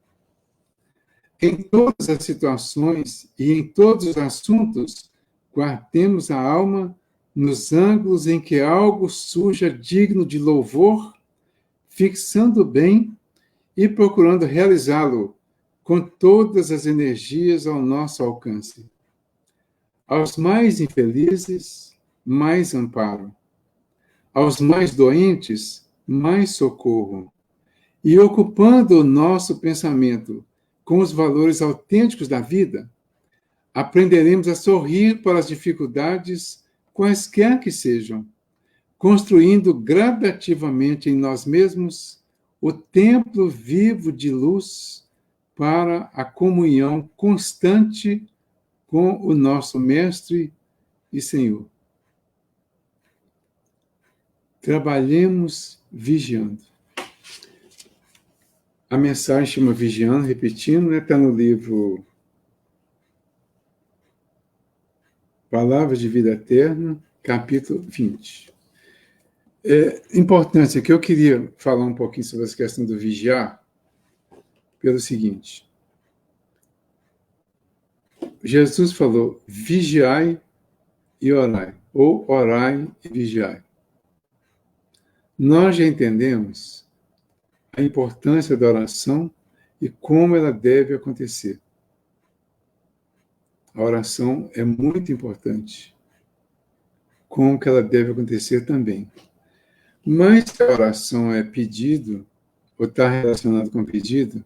Em todas as situações e em todos os assuntos, guardemos a alma nos ângulos em que algo surja digno de louvor, fixando bem e procurando realizá-lo com todas as energias ao nosso alcance. Aos mais infelizes, mais amparo. Aos mais doentes, mais socorro. E ocupando o nosso pensamento com os valores autênticos da vida, aprenderemos a sorrir para as dificuldades, quaisquer que sejam, construindo gradativamente em nós mesmos o templo vivo de luz para a comunhão constante com o nosso Mestre e Senhor. Trabalhemos vigiando. A mensagem chama Vigiando, repetindo, está no livro Palavras de Vida Eterna, capítulo 20. Importância que eu queria falar um pouquinho sobre essa questão do vigiar, pelo seguinte. Jesus falou, vigiai e orai, ou orai e vigiai. Nós já entendemos a importância da oração e como ela deve acontecer. A oração é muito importante. Como que ela deve acontecer também. Mas se a oração é pedido, ou está relacionado com pedido,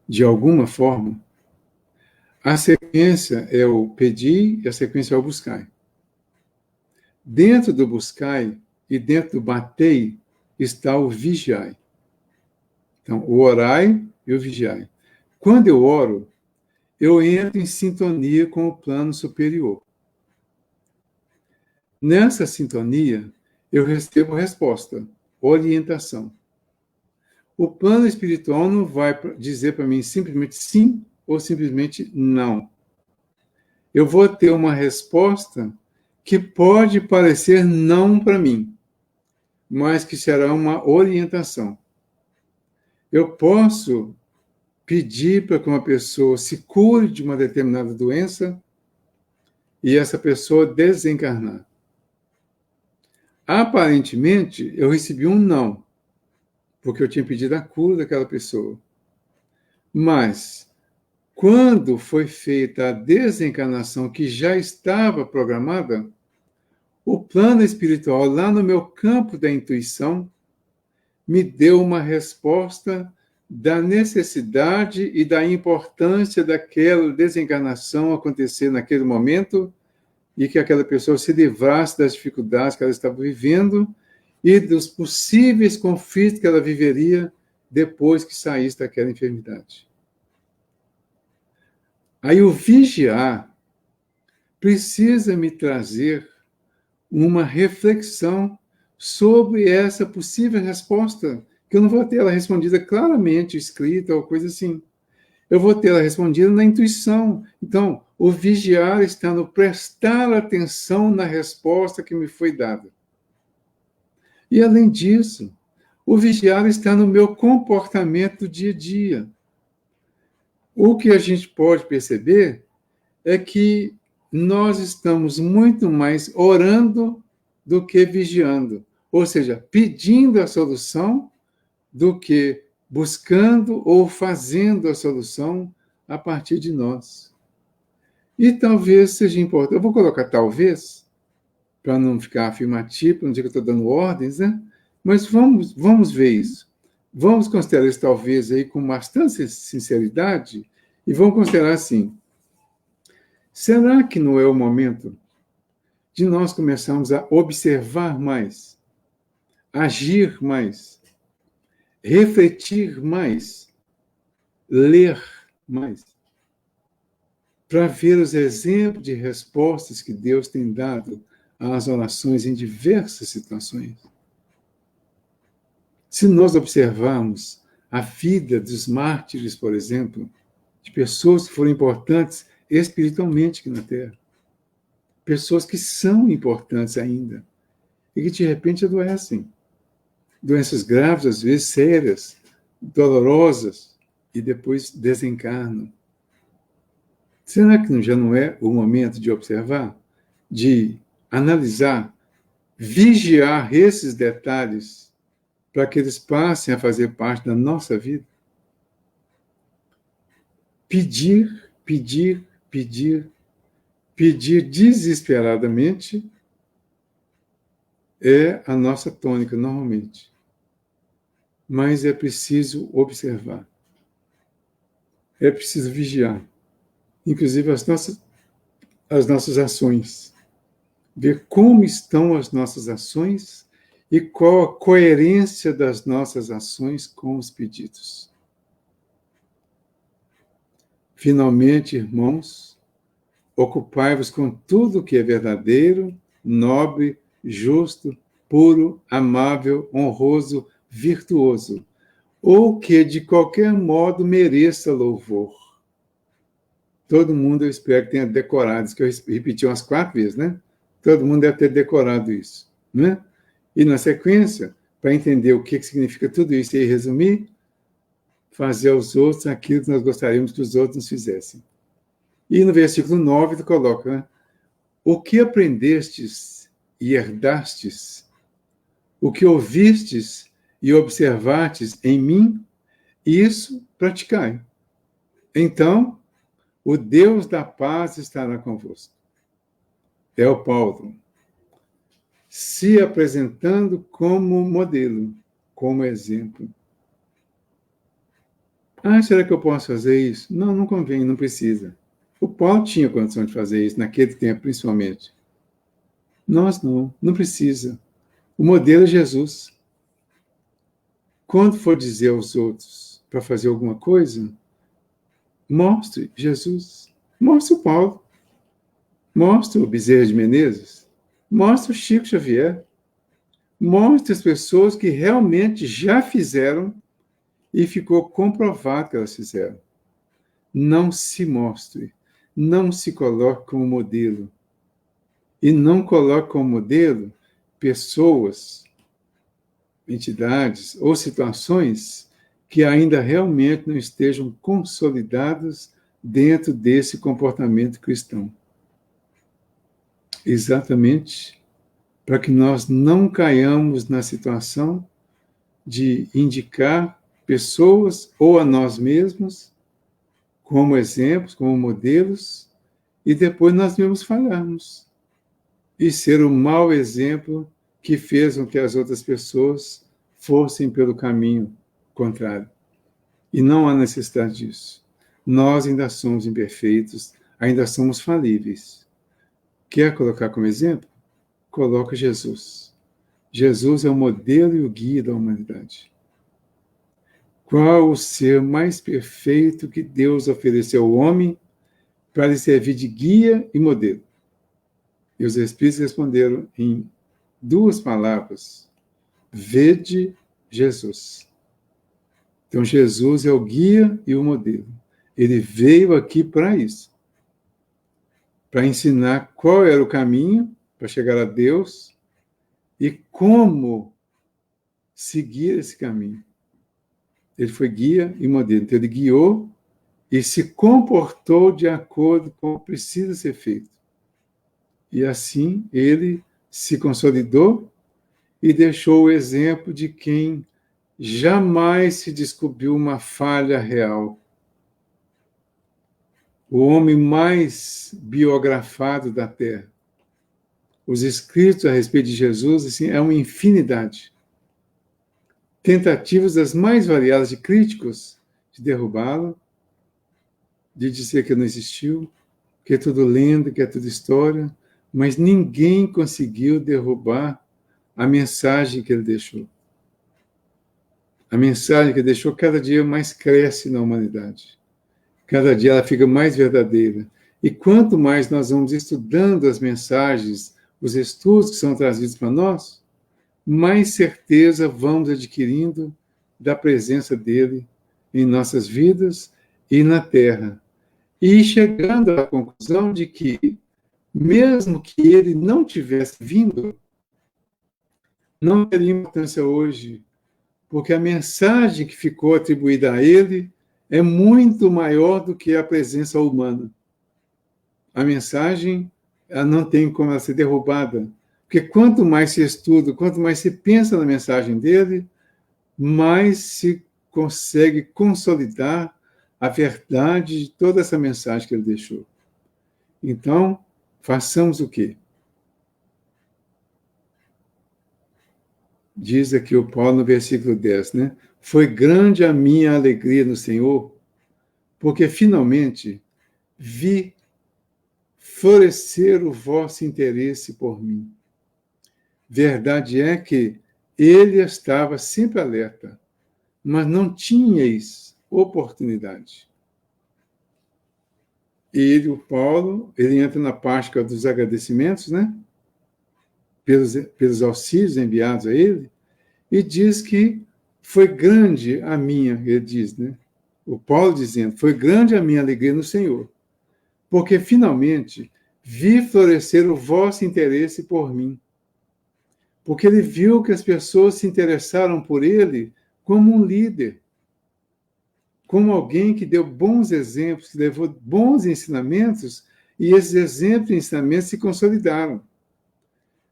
de alguma forma, a sequência é o pedir e a sequência é o buscai. Dentro do buscai e dentro do batei está o vigiai. Então, o orai e o vigiai. Quando eu oro, eu entro em sintonia com o plano superior. Nessa sintonia, eu recebo resposta, orientação. O plano espiritual não vai dizer para mim simplesmente sim ou simplesmente não. Eu vou ter uma resposta que pode parecer não para mim, mas que será uma orientação. Eu posso pedir para que uma pessoa se cure de uma determinada doença e essa pessoa desencarnar. Aparentemente, eu recebi um não, porque eu tinha pedido a cura daquela pessoa. Mas, quando foi feita a desencarnação que já estava programada, o plano espiritual, lá no meu campo da intuição, me deu uma resposta da necessidade e da importância daquela desencarnação acontecer naquele momento e que aquela pessoa se livrasse das dificuldades que ela estava vivendo e dos possíveis conflitos que ela viveria depois que saísse daquela enfermidade. Aí o vigiar precisa me trazer uma reflexão sobre essa possível resposta, que eu não vou ter ela respondida claramente, escrita ou coisa assim. Eu vou ter ela respondida na intuição. Então, o vigiar está no prestar atenção na resposta que me foi dada. E, além disso, o vigiar está no meu comportamento do dia a dia. O que a gente pode perceber é que nós estamos muito mais orando do que vigiando. Ou seja, pedindo a solução do que buscando ou fazendo a solução a partir de nós. E talvez seja importante. Eu vou colocar talvez, para não ficar afirmativo, para não dizer que eu estou dando ordens, né? Mas vamos ver isso. Vamos considerar isso talvez aí com bastante sinceridade e vamos considerar assim. Será que não é o momento de nós começarmos a observar mais, agir mais, refletir mais, ler mais, para ver os exemplos de respostas que Deus tem dado às orações em diversas situações? Se nós observarmos a vida dos mártires, por exemplo, de pessoas que foram importantes espiritualmente aqui na Terra, pessoas que são importantes ainda, e que de repente adoecem. Doenças graves, às vezes sérias, dolorosas, e depois desencarnam. Será que já não é o momento de observar, de analisar, vigiar esses detalhes para que eles passem a fazer parte da nossa vida? Pedir, pedir, pedir, pedir desesperadamente é a nossa tônica normalmente. Mas é preciso observar. É preciso vigiar. Inclusive as nossas ações. Ver como estão as nossas ações e qual a coerência das nossas ações com os pedidos. Finalmente, irmãos, ocupai-vos com tudo o que é verdadeiro, nobre, justo, puro, amável, honroso, virtuoso, ou que de qualquer modo mereça louvor. Todo mundo, eu espero que tenha decorado isso, que eu repeti umas 4 vezes, né? Todo mundo deve ter decorado isso, né? E na sequência, para entender o que significa tudo isso e resumir, fazer aos outros aquilo que nós gostaríamos que os outros nos fizessem. E no versículo 9, ele coloca, né? O que aprendestes e herdastes, o que ouvistes e observastes em mim, isso praticai. Então, o Deus da paz estará convosco. É o Paulo, se apresentando como modelo, como exemplo. Será que eu posso fazer isso? Não, não convém, não precisa. O Paulo tinha condição de fazer isso, naquele tempo, principalmente. Nós não precisa. O modelo é Jesus. Quando for dizer aos outros para fazer alguma coisa, mostre Jesus. Mostre o Paulo. Mostre o Bezerra de Menezes. Mostre o Chico Xavier. Mostre as pessoas que realmente já fizeram e ficou comprovado que elas fizeram. Não se mostre. Não se coloque como modelo. E não coloque como modelo pessoas, entidades ou situações que ainda realmente não estejam consolidadas dentro desse comportamento cristão. Exatamente para que nós não caiamos na situação de indicar pessoas ou a nós mesmos como exemplos, como modelos, e depois nós mesmos falharmos. E ser o mau exemplo que fez com que as outras pessoas fossem pelo caminho contrário. E não há necessidade disso. Nós ainda somos imperfeitos, ainda somos falíveis. Quer colocar como exemplo? Coloca Jesus. Jesus é o modelo e o guia da humanidade. Qual o ser mais perfeito que Deus ofereceu ao homem para lhe servir de guia e modelo? E os Espíritos responderam em 2 palavras: vede Jesus. Então, Jesus é o guia e o modelo. Ele veio aqui para isso. Para ensinar qual era o caminho para chegar a Deus e como seguir esse caminho. Ele foi guia e modelo. Então, ele guiou e se comportou de acordo com o que precisa ser feito. E assim, ele se consolidou e deixou o exemplo de quem jamais se descobriu uma falha real. O homem mais biografado da Terra. Os escritos a respeito de Jesus, assim, é uma infinidade. Tentativas das mais variadas de críticos de derrubá-lo, de dizer que não existiu, que é tudo lenda, que é tudo história, mas ninguém conseguiu derrubar a mensagem que ele deixou. A mensagem que ele deixou cada dia mais cresce na humanidade. Cada dia ela fica mais verdadeira. E quanto mais nós vamos estudando as mensagens, os estudos que são trazidos para nós, mais certeza vamos adquirindo da presença dele em nossas vidas e na Terra. E chegando à conclusão de que, mesmo que ele não tivesse vindo, não teria importância hoje, porque a mensagem que ficou atribuída a ele é muito maior do que a presença humana. A mensagem, ela não tem como ela ser derrubada, porque quanto mais se estuda, quanto mais se pensa na mensagem dele, mais se consegue consolidar a verdade de toda essa mensagem que ele deixou. Então, façamos o quê? Diz aqui o Paulo no versículo 10, né? Foi grande a minha alegria no Senhor, porque finalmente vi florescer o vosso interesse por mim. Verdade é que ele estava sempre alerta, mas não tinhais oportunidade. E o Paulo, ele entra na parte dos agradecimentos, né? Pelos auxílios enviados a ele, e diz que foi grande a minha, ele diz, né? O Paulo dizendo, foi grande a minha alegria no Senhor, porque finalmente vi florescer o vosso interesse por mim. Porque ele viu que as pessoas se interessaram por ele como um líder, como alguém que deu bons exemplos, que levou bons ensinamentos, e esses exemplos e ensinamentos se consolidaram.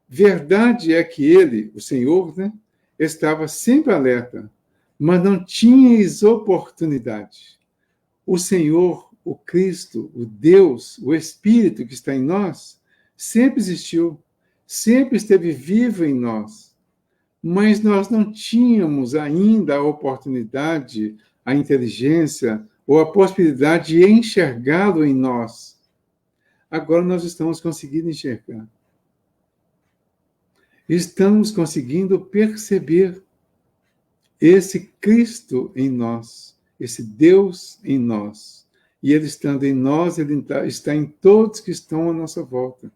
Verdade é que ele, o Senhor, né, estava sempre alerta, mas não tinhais oportunidade. O Senhor, o Cristo, o Deus, o Espírito que está em nós, sempre existiu, sempre esteve vivo em nós, mas nós não tínhamos ainda a oportunidade, a inteligência ou a possibilidade de enxergá-lo em nós. Agora nós estamos conseguindo enxergar. Estamos conseguindo perceber esse Cristo em nós, esse Deus em nós. E ele estando em nós, ele está em todos que estão à nossa volta.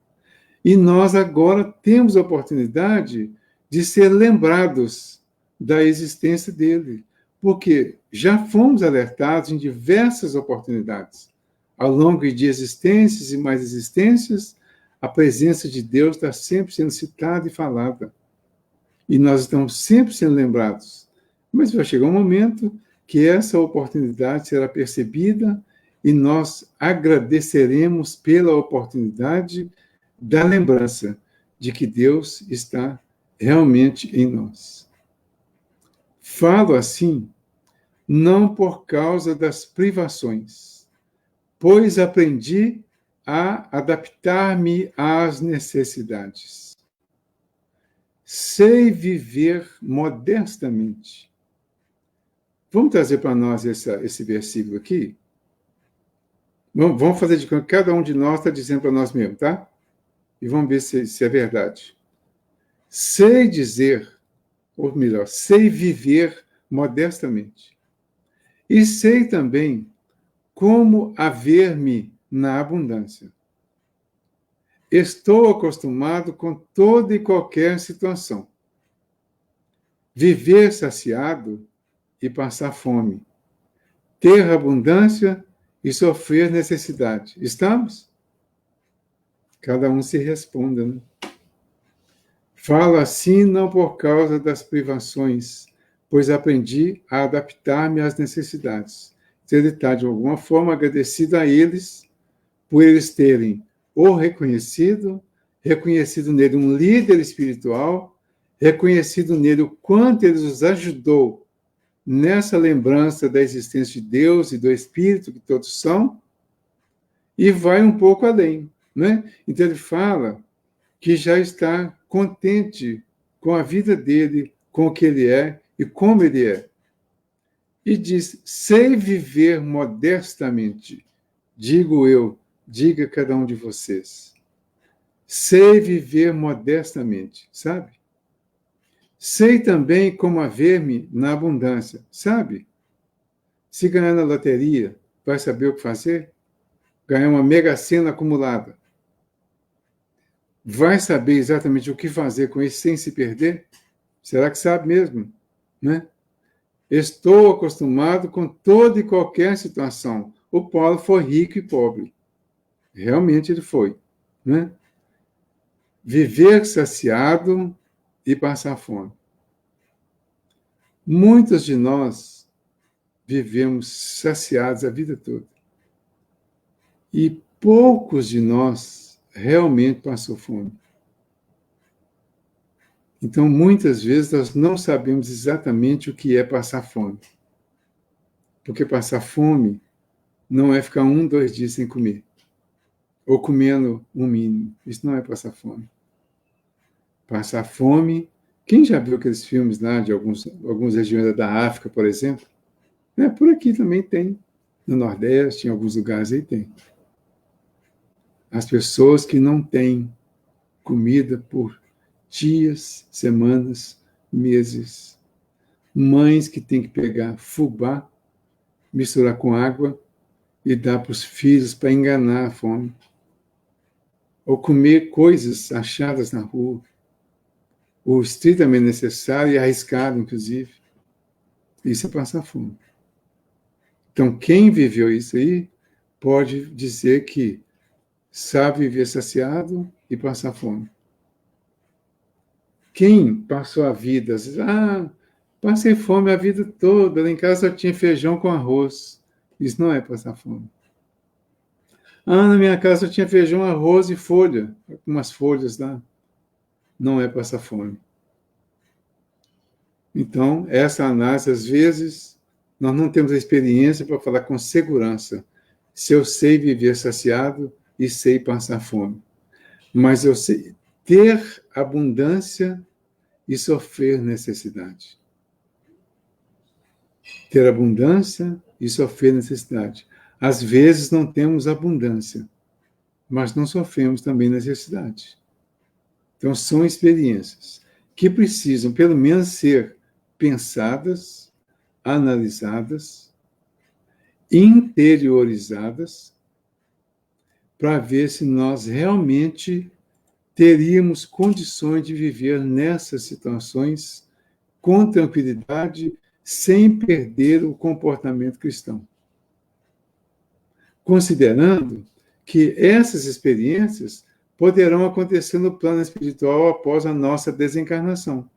E nós agora temos a oportunidade de ser lembrados da existência dele, porque já fomos alertados em diversas oportunidades. Ao longo de existências e mais existências, a presença de Deus está sempre sendo citada e falada. E nós estamos sempre sendo lembrados. Mas vai chegar um momento que essa oportunidade será percebida e nós agradeceremos pela oportunidade da lembrança de que Deus está realmente em nós. Falo assim, não por causa das privações, pois aprendi a adaptar-me às necessidades. Sei viver modestamente. Vamos trazer para nós esse versículo aqui? Vamos fazer de conta que cada um de nós está dizendo para nós mesmos, tá? E vamos ver se é verdade. Sei dizer, ou melhor, sei viver modestamente. E sei também como haver-me na abundância. Estou acostumado com toda e qualquer situação. Viver saciado e passar fome. Ter abundância e sofrer necessidade. Estamos? Cada um se responda, né? Falo assim não por causa das privações, pois aprendi a adaptar-me às necessidades. Então, ele está, de alguma forma, agradecido a eles, por eles terem ou reconhecido nele um líder espiritual, reconhecido nele o quanto ele os ajudou nessa lembrança da existência de Deus e do Espírito, que todos são, e vai um pouco além, né? Então ele fala que já está contente com a vida dele, com o que ele é e como ele é. E diz, sei viver modestamente, digo eu, diga cada um de vocês. Sei viver modestamente, sabe? Sei também como haver-me na abundância, sabe? Se ganhar na loteria, vai saber o que fazer? Ganhar uma mega-sena acumulada. Vai saber exatamente o que fazer com isso sem se perder? Será que sabe mesmo? Né? Estou acostumado com toda e qualquer situação. O Paulo foi rico e pobre. Realmente ele foi. Né? Viver saciado e passar fome. Muitos de nós vivemos saciados a vida toda. E poucos de nós realmente passou fome. Então, muitas vezes, nós não sabemos exatamente o que é passar fome. Porque passar fome não é ficar 1, 2 dias sem comer. Ou comendo um mínimo. Isso não é passar fome. Passar fome... Quem já viu aqueles filmes lá de algumas regiões da África, por exemplo? Por aqui também tem. No Nordeste, em alguns lugares aí tem. As pessoas que não têm comida por dias, semanas, meses. Mães que têm que pegar fubá, misturar com água e dar para os filhos para enganar a fome. Ou comer coisas achadas na rua. O estritamente necessário e arriscado, inclusive. Isso é passar fome. Então, quem viveu isso aí pode dizer que sabe viver saciado e passar fome. Quem passou a vida, às vezes, passei fome a vida toda, lá em casa só tinha feijão com arroz. Isso não é passar fome. Na minha casa só tinha feijão, arroz e folha, umas folhas lá. Não é passar fome. Então, essa análise, às vezes, nós não temos a experiência para falar com segurança se eu sei viver saciado e sei passar fome. Mas eu sei ter abundância e sofrer necessidade. Ter abundância e sofrer necessidade. Às vezes não temos abundância, mas não sofremos também necessidade. Então, são experiências que precisam, pelo menos, ser pensadas, analisadas, interiorizadas, para ver se nós realmente teríamos condições de viver nessas situações com tranquilidade, sem perder o comportamento cristão. Considerando que essas experiências poderão acontecer no plano espiritual após a nossa desencarnação.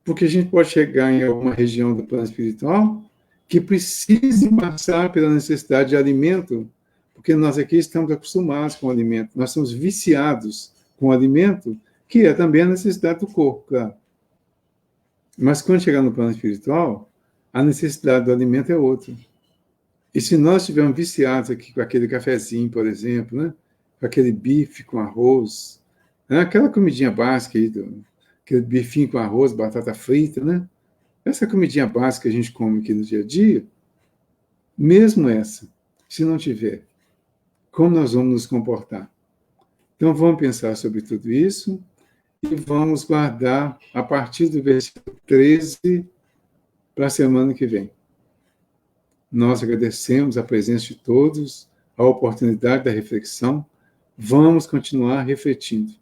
Porque a gente pode chegar em alguma região do plano espiritual que precise passar pela necessidade de alimento, porque nós aqui estamos acostumados com o alimento, nós somos viciados com o alimento, que é também a necessidade do corpo, claro. Mas quando chegar no plano espiritual, a necessidade do alimento é outra. E se nós estivermos viciados aqui com aquele cafezinho, por exemplo, né? Com aquele bife com arroz, né? Aquela comidinha básica aí, aquele bifinho com arroz, batata frita, né? Essa comidinha básica que a gente come aqui no dia a dia, mesmo essa, se não tiver, como nós vamos nos comportar? Então, vamos pensar sobre tudo isso e vamos guardar a partir do versículo 13 para a semana que vem. Nós agradecemos a presença de todos, a oportunidade da reflexão. Vamos continuar refletindo.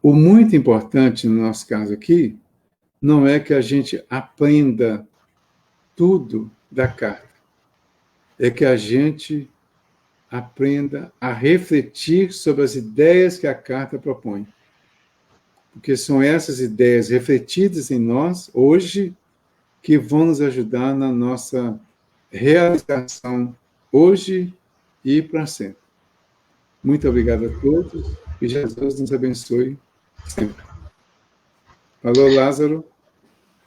O muito importante, no nosso caso aqui, não é que a gente aprenda tudo da carta. É que a gente aprenda a refletir sobre as ideias que a carta propõe. Porque são essas ideias refletidas em nós, hoje, que vão nos ajudar na nossa realização, hoje e para sempre. Muito obrigado a todos e Jesus nos abençoe sempre. Alô, Lázaro.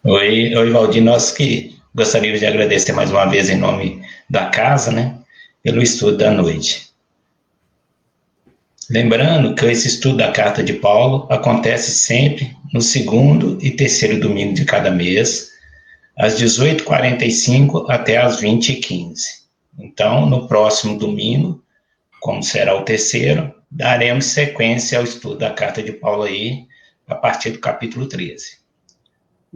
Oi, Valdir, nós que gostaríamos de agradecer mais uma vez em nome da casa, né, pelo estudo da noite. Lembrando que esse estudo da Carta de Paulo acontece sempre no segundo e terceiro domingo de cada mês, às 18h45 até às 20h15. Então, no próximo domingo, como será o terceiro, daremos sequência ao estudo da Carta de Paulo aí, a partir do capítulo 13.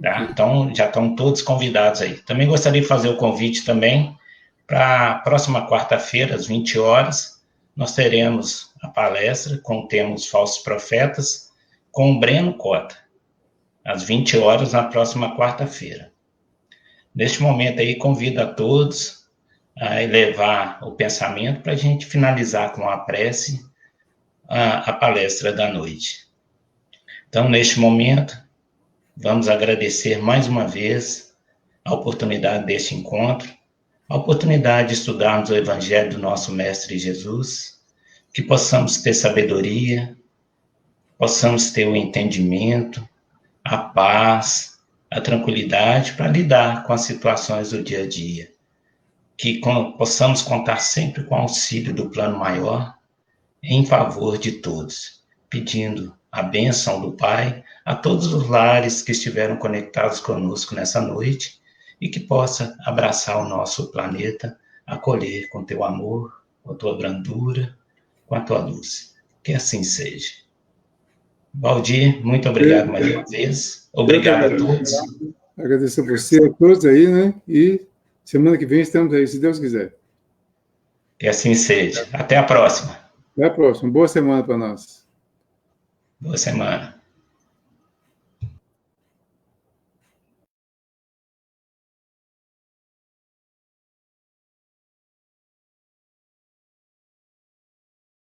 Tá? Então, já estão todos convidados aí. Também gostaria de fazer o convite também para a próxima quarta-feira, às 20 horas, nós teremos a palestra com o tema Os Falsos Profetas, com o Breno Cota. às 20 horas, na próxima quarta-feira. Neste momento aí, convido a todos a elevar o pensamento para a gente finalizar com a prece a palestra da noite. Então, neste momento, vamos agradecer mais uma vez a oportunidade deste encontro, a oportunidade de estudarmos o Evangelho do nosso Mestre Jesus, que possamos ter sabedoria, possamos ter o entendimento, a paz, a tranquilidade para lidar com as situações do dia a dia. Que possamos contar sempre com o auxílio do plano maior em favor de todos, pedindo a bênção do Pai a todos os lares que estiveram conectados conosco nessa noite e que possa abraçar o nosso planeta, acolher com teu amor, com a tua brandura, com a tua luz. Que assim seja. Valdir, muito obrigado mais uma vez. Obrigado a todos. Agradeço a você, a todos aí, né? E semana que vem estamos aí, se Deus quiser. Que assim seja. Até a próxima. Até a próxima. Boa semana para nós. Boa semana.